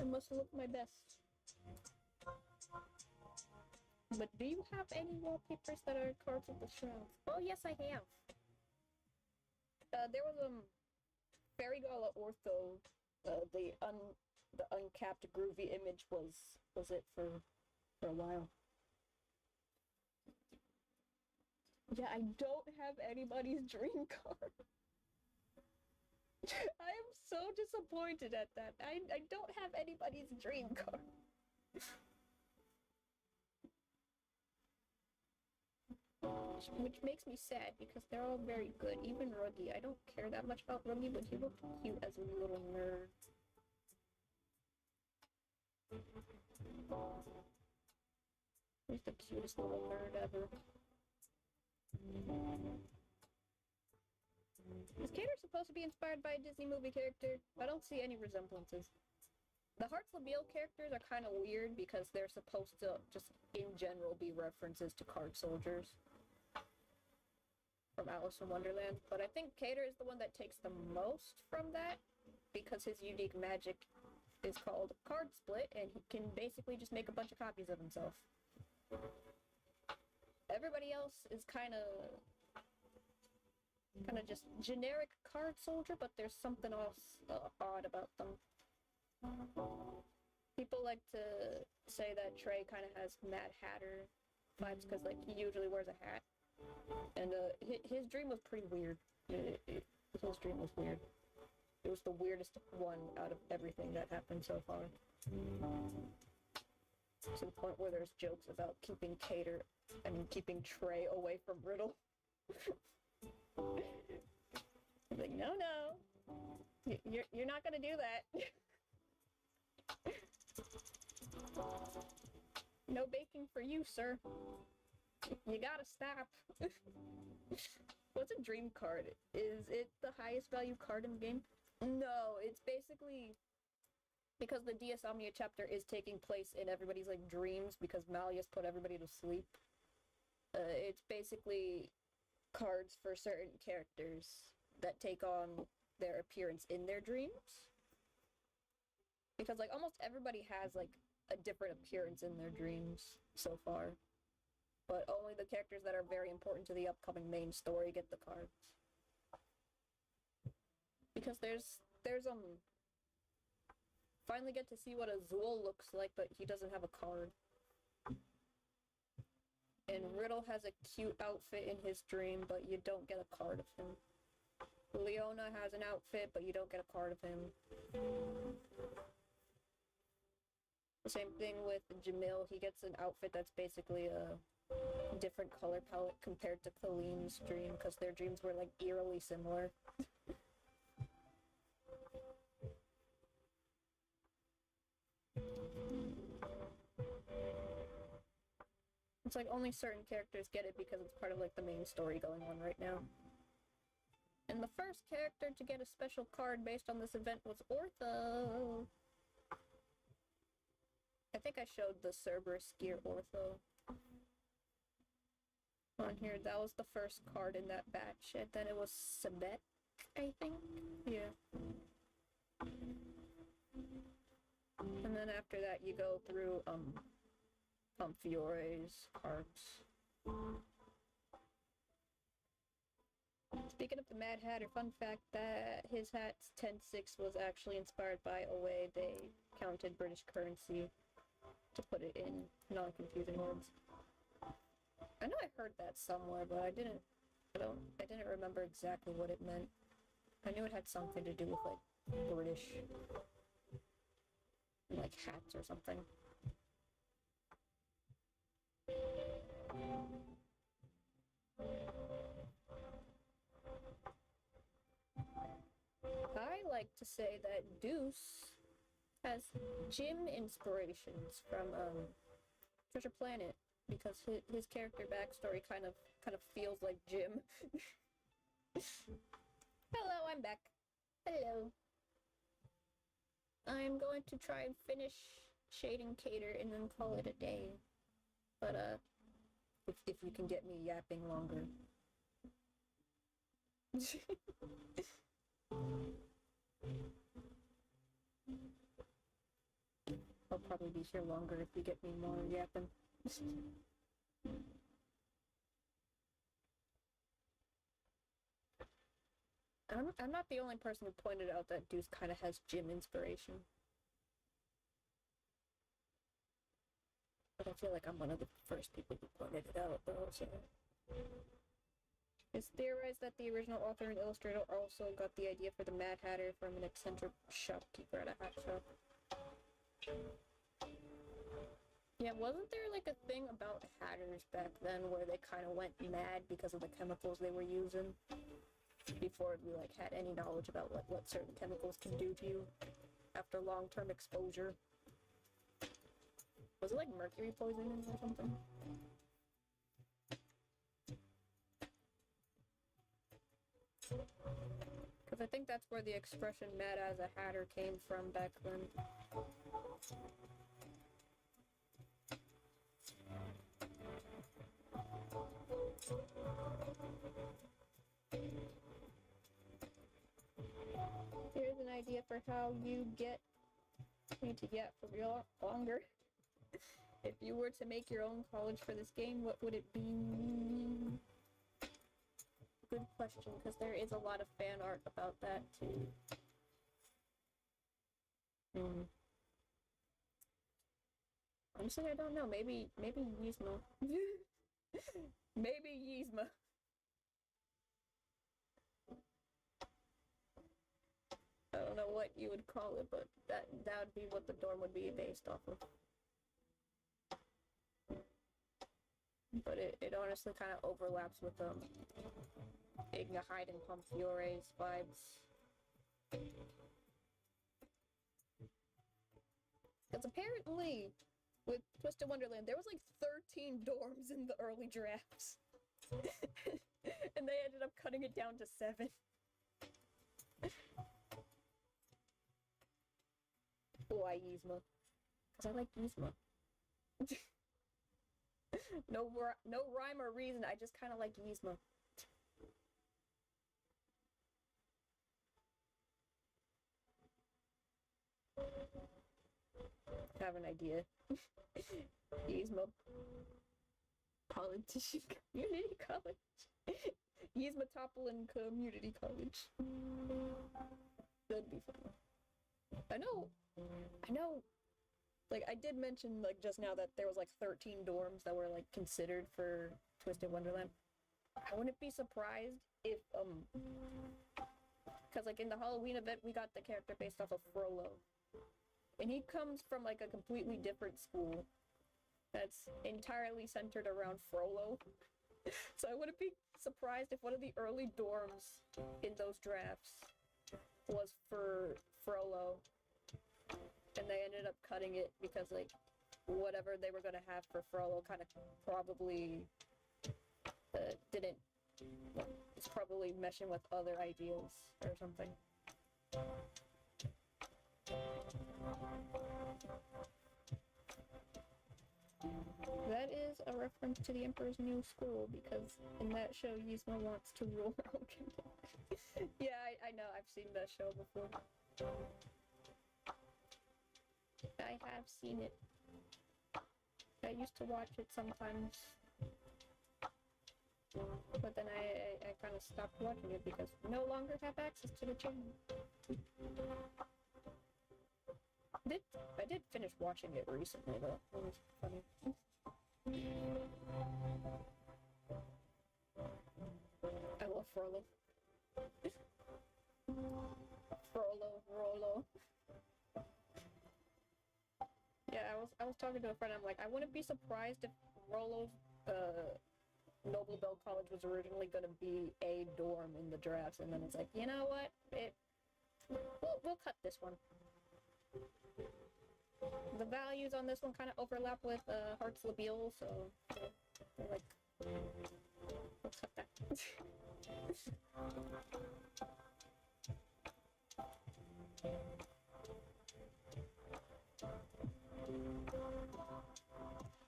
I must look my best. But do you have any wallpapers that are cards of the shroud? Oh yes, I have. There was Fairy Gala Ortho. The uncapped groovy image was it for a while. Yeah, I don't have anybody's dream card. I am so disappointed at that. I don't have anybody's dream card. Which makes me sad because they're all very good. Even Ruggy. I don't care that much about Ruggy, but he looked cute as a little nerd. He's the cutest little nerd ever. Is Cater supposed to be inspired by a Disney movie character? I don't see any resemblances. The Hearts Labille characters are kind of weird because they're supposed to just, in general, be references to card soldiers from Alice in Wonderland. But I think Cater is the one that takes the most from that because his unique magic is called Card Split, and he can basically just make a bunch of copies of himself. Everybody else is kind of just generic card soldier, but there's something else odd about them. People like to say that Trey kind of has Mad Hatter vibes because, like, he usually wears a hat. And his dream was pretty weird. His dream was weird. It was the weirdest one out of everything that happened so far. To the point where there's jokes about keeping keeping Trey away from Riddle. He's like, no, you're not gonna do that. No baking for you, sir. You gotta stop. What's a dream card? Is it the highest value card in the game? No, it's basically because the Diasomnia chapter is taking place in everybody's like dreams because Malleus put everybody to sleep. It's basically cards for certain characters that take on their appearance in their dreams. Because like almost everybody has like a different appearance in their dreams so far. But only the characters that are very important to the upcoming main story get the cards. Because there's finally get to see what Azul looks like, but he doesn't have a card. And Riddle has a cute outfit in his dream, but you don't get a card of him. Leona has an outfit, but you don't get a card of him. The same thing with Jamil. He gets an outfit that's basically a different color palette compared to Colleen's dream, because their dreams were like eerily similar. It's like only certain characters get it because it's part of like the main story going on right now. And the first character to get a special card based on this event was Ortho. I think I showed the Cerberus Gear Ortho on here. That was the first card in that batch, and then it was Sebek, I think? Yeah. And then after that you go through, Fiore's cards. Speaking of the Mad Hatter, fun fact that his hat's 10-6 was actually inspired by a way they counted British currency to put it in non-confusing words. I know I heard that somewhere, but I didn't remember exactly what it meant. I knew it had something to do with like British, like hats or something. I like to say that Deuce has gym inspirations from Treasure Planet, because his character backstory kind of feels like Jim. Hello, I'm back. Hello. I'm going to try and finish shading Cater and then call it a day. But if you can get me yapping longer. I'll probably be here longer if you get me more yapping. I'm not the only person who pointed out that Deuce kind of has gym inspiration. But I feel like I'm one of the first people who pointed it out, though, so... It's theorized that the original author and illustrator also got the idea for the Mad Hatter from an eccentric shopkeeper at a hat shop. Yeah, wasn't there like a thing about hatters back then where they kind of went mad because of the chemicals they were using? Before we like had any knowledge about what certain chemicals can do to you after long-term exposure. Was it like mercury poisoning or something? Because I think that's where the expression mad as a hatter came from back then. Here's an idea for how you get me to yap for real longer. If you were to make your own college for this game, what would it be? Good question, because there is a lot of fan art about that too. Honestly, I don't know. Maybe Yzma. Maybe Yzma. I don't know what you would call it, but that would be what the dorm would be based off of. But it honestly kind of overlaps with Igna Hyde and Pomfiore's vibes. Because apparently, with Twisted Wonderland, there was like 13 dorms in the early drafts. And they ended up cutting it down to 7. Why Yzma? Because I like Yzma. No rhyme or reason, I just kind of like Yzma. I have an idea. Yzma Politician Community College. Yzma Toppelin Community College. That'd be fun. I know. Like, I did mention, like, just now that there was, like, 13 dorms that were, like, considered for Twisted Wonderland. I wouldn't be surprised if, because, like, in the Halloween event, we got the character based off of Frollo. And he comes from, like, a completely different school that's entirely centered around Frollo. So I wouldn't be surprised if one of the early dorms in those drafts was for Frollo. And they ended up cutting it because, like, whatever they were going to have for Frollo kind of probably didn't... It's probably meshing with other ideas or something. That is a reference to the Emperor's New School, because in that show, Yzma wants to rule Rogan. Yeah, I know, I've seen that show before. I have seen it. I used to watch it sometimes. But then I kind of stopped watching it because I no longer have access to the channel. I did finish watching it recently, though. It was funny. I love Frollo. Frollo. Yeah, I was talking to a friend. I'm like, I wouldn't be surprised if Frollo's Noble Bell College was originally going to be a dorm in the drafts, and then it's like, you know what? We'll cut this one. The values on this one kind of overlap with Hearts Labile, so they're like, we'll cut that.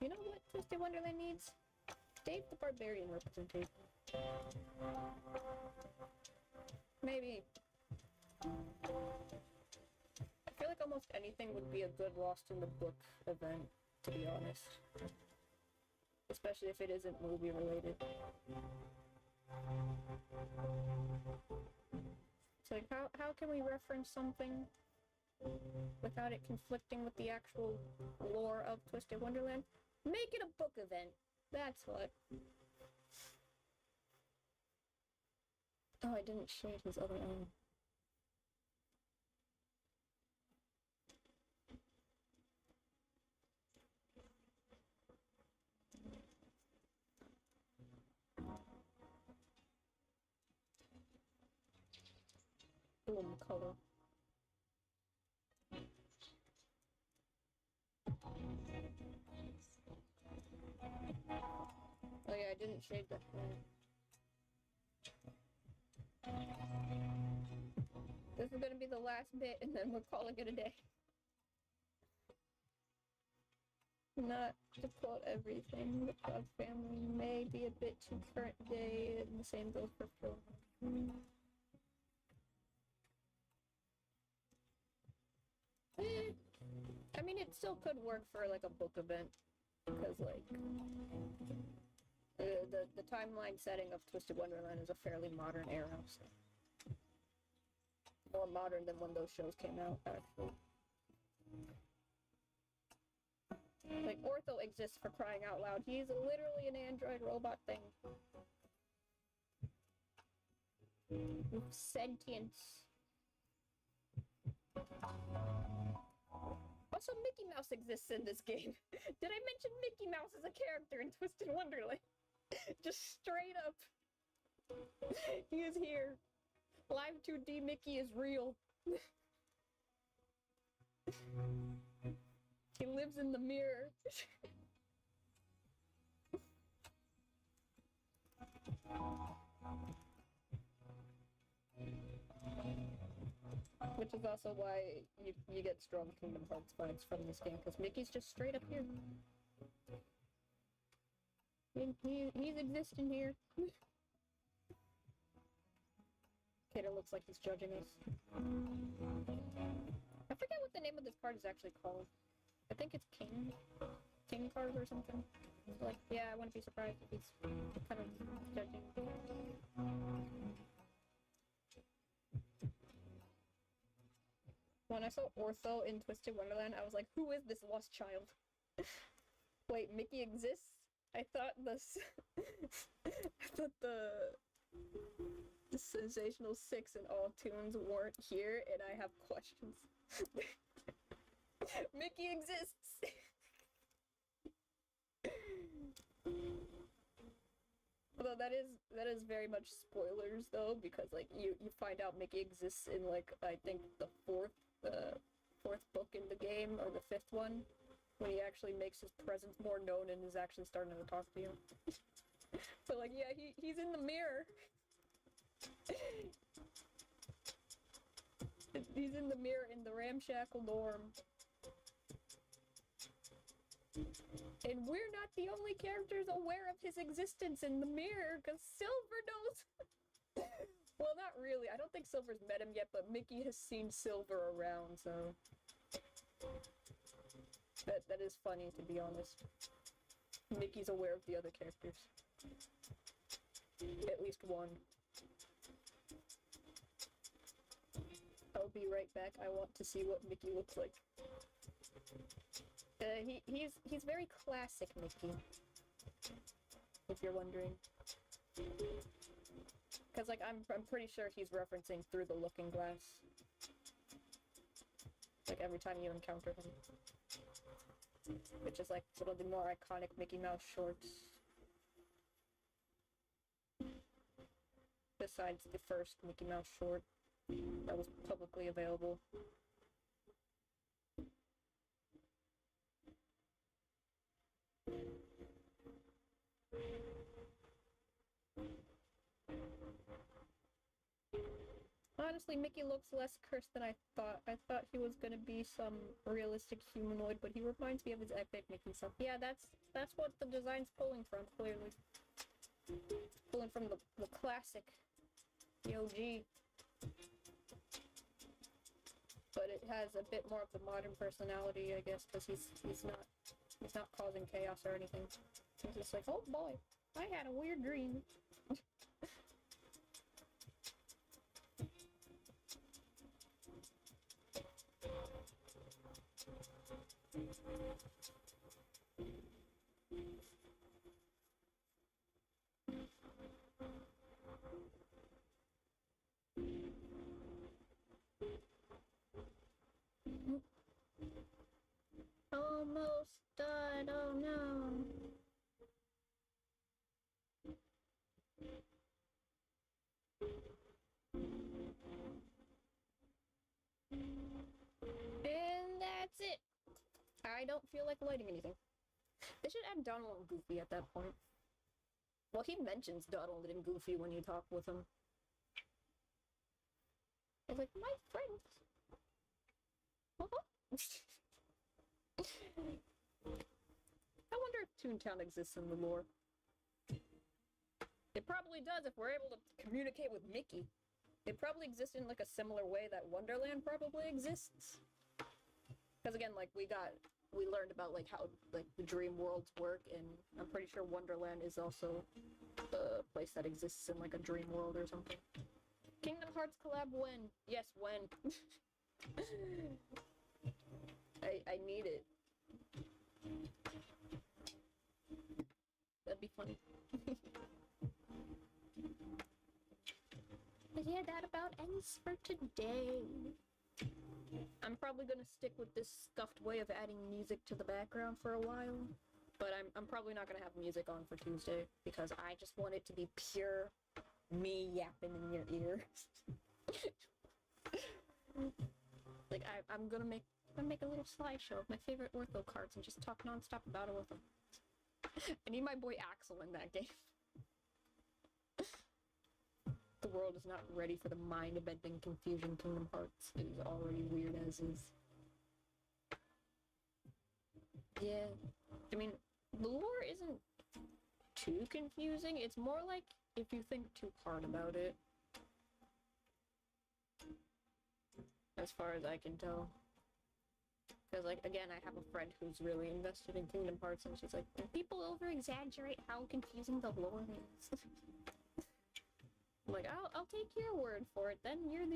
You know what Twisted Wonderland needs? Dave the Barbarian representation. Maybe. I feel like almost anything would be a good Lost in the Book event, to be honest. Especially if it isn't movie related. It's like, how can we reference something without it conflicting with the actual lore of Twisted Wonderland? Make it a book event. That's what. Oh, I didn't shade his other arm. Boom color. Oh yeah, I didn't shade that. This is gonna be the last bit, and then we're calling it a day. Not to quote everything, the Frog family may be a bit too current day, and the same goes for Phil. I mean, it still could work for, like, a book event, because, like, the timeline setting of Twisted Wonderland is a fairly modern era, so. More modern than when those shows came out, actually. Like, Ortho exists, for crying out loud. He's literally an android robot thing. With sentience. Also, Mickey Mouse exists in this game. Did I mention Mickey Mouse as a character in Twisted Wonderland? Just straight up. He is here. Live 2D Mickey is real. He lives in the mirror. Which is also why you get strong Kingdom Hearts vibes from this game, because Mickey's just straight up here. He's existing here. Kato looks like he's judging us. I forget what the name of this card is actually called. I think it's King card or something. So like, yeah, I wouldn't be surprised if he's kind of judging. When I saw Ortho in Twisted Wonderland, I was like, who is this lost child? Wait, Mickey exists? I thought this... I thought the Sensational Six and all tunes weren't here, and I have questions. Mickey exists! Although that is very much spoilers though, because like you find out Mickey exists in like I think the fourth book in the game, or the fifth one, when he actually makes his presence more known and is actually starting to talk to you. But like, yeah, he's in the mirror. He's in the mirror in the ramshackle dorm. And we're not the only characters aware of his existence in the mirror, because Silver knows. Well, not really. I don't think Silver's met him yet, but Mickey has seen Silver around, so... That is funny, to be honest. Mickey's aware of the other characters. At least one. I'll be right back. I want to see what Mickey looks like. He's very classic Mickey, if you're wondering. Because like I'm pretty sure he's referencing Through the Looking Glass. Like every time you encounter him. Which is like one of the more iconic Mickey Mouse shorts. Besides the first Mickey Mouse short that was publicly available. Honestly, Mickey looks less cursed than I thought. I thought he was gonna be some realistic humanoid, but he reminds me of his epic Mickey stuff. Yeah, that's what the design's pulling from, clearly. It's pulling from the classic, the OG. But it has a bit more of the modern personality, I guess, because he's not causing chaos or anything. He's just like, oh boy, I had a weird dream. Almost died, oh no. And that's it. I don't feel like lighting anything. They should add Donald and Goofy at that point. Well, he mentions Donald and Goofy when you talk with him. He's like, my friends. I wonder if Toontown exists in the lore. It probably does if we're able to communicate with Mickey. It probably exists in like a similar way that Wonderland probably exists. Because again, like we learned about like how like the dream worlds work, and I'm pretty sure Wonderland is also a place that exists in like a dream world or something. Kingdom Hearts collab when? Yes, when. I need it. That'd be funny. But yeah, that about ends for today. I'm probably gonna stick with this scuffed way of adding music to the background for a while, but I'm probably not gonna have music on for Tuesday because I just want it to be pure me yapping in your ears. Like I'm gonna make a little slideshow of my favorite ortho cards and just talk nonstop about it with them. I need my boy Axel in that game. The world is not ready for the mind-bending confusion Kingdom Hearts is already weird as is. Yeah, I mean, the lore isn't too confusing. It's more like if you think too hard about it. As far as I can tell. Because, like, again, I have a friend who's really invested in Kingdom Hearts, and she's like, people over-exaggerate how confusing the lore is. I'm like, I'll take your word for it, then you're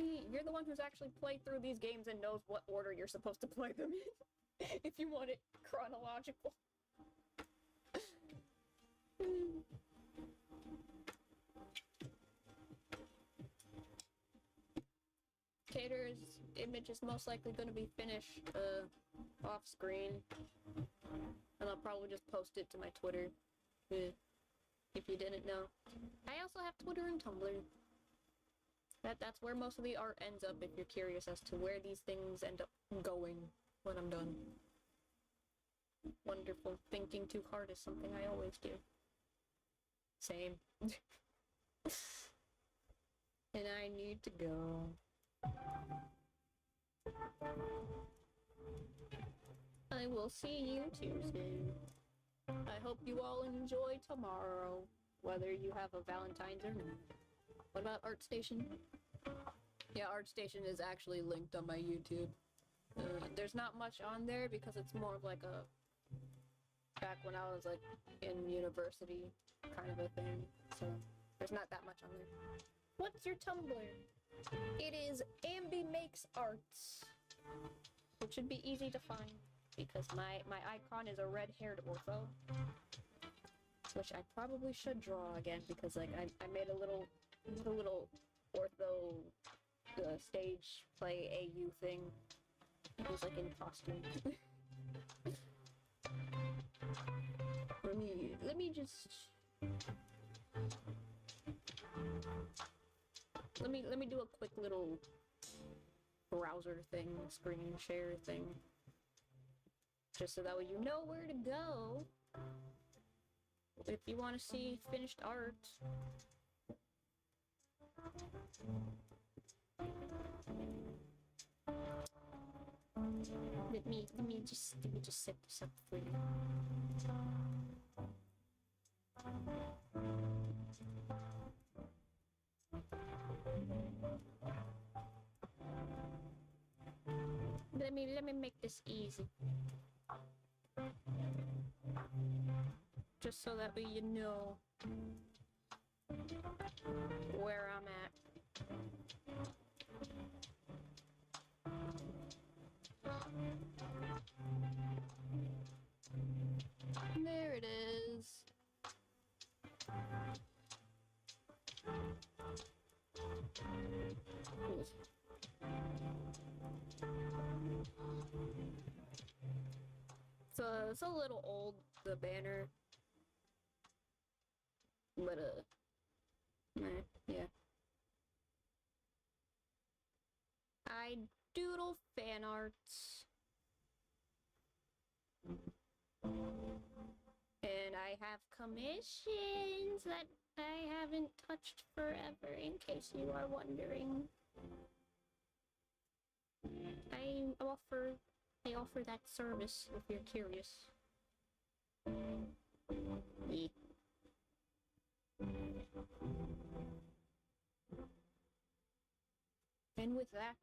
the one who's actually played through these games and knows what order you're supposed to play them in. If you want it chronological. Cater's image is most likely going to be finished off screen, and I'll probably just post it to my Twitter if you didn't know. I also have Twitter and Tumblr. That's where most of the art ends up if you're curious as to where these things end up going when I'm done. Wonderful. Thinking too hard is something I always do. Same. And I need to go. I will see you Tuesday. I hope you all enjoy tomorrow, whether you have a Valentine's or not. What about ArtStation? Yeah, ArtStation is actually linked on my YouTube. There's not much on there because it's more of like a back when I was like in university kind of a thing. So there's not that much on there. What's your Tumblr? It is Ambi Makes Arts, which should be easy to find because my icon is a red-haired ortho, which I probably should draw again because like I made a little ortho stage play AU thing. It was like in costume. let me do a quick little browser thing, screen share thing. Just so that way you know where to go if you want to see finished art. Let me just set this up for you. Let me make this easy. Just so that way you know where I'm at. There it is. It's a little old, the banner. But, yeah. I doodle fan arts. And I have commissions that I haven't touched forever, in case you are wondering. I offer that service if you're curious. Yeah. And with that,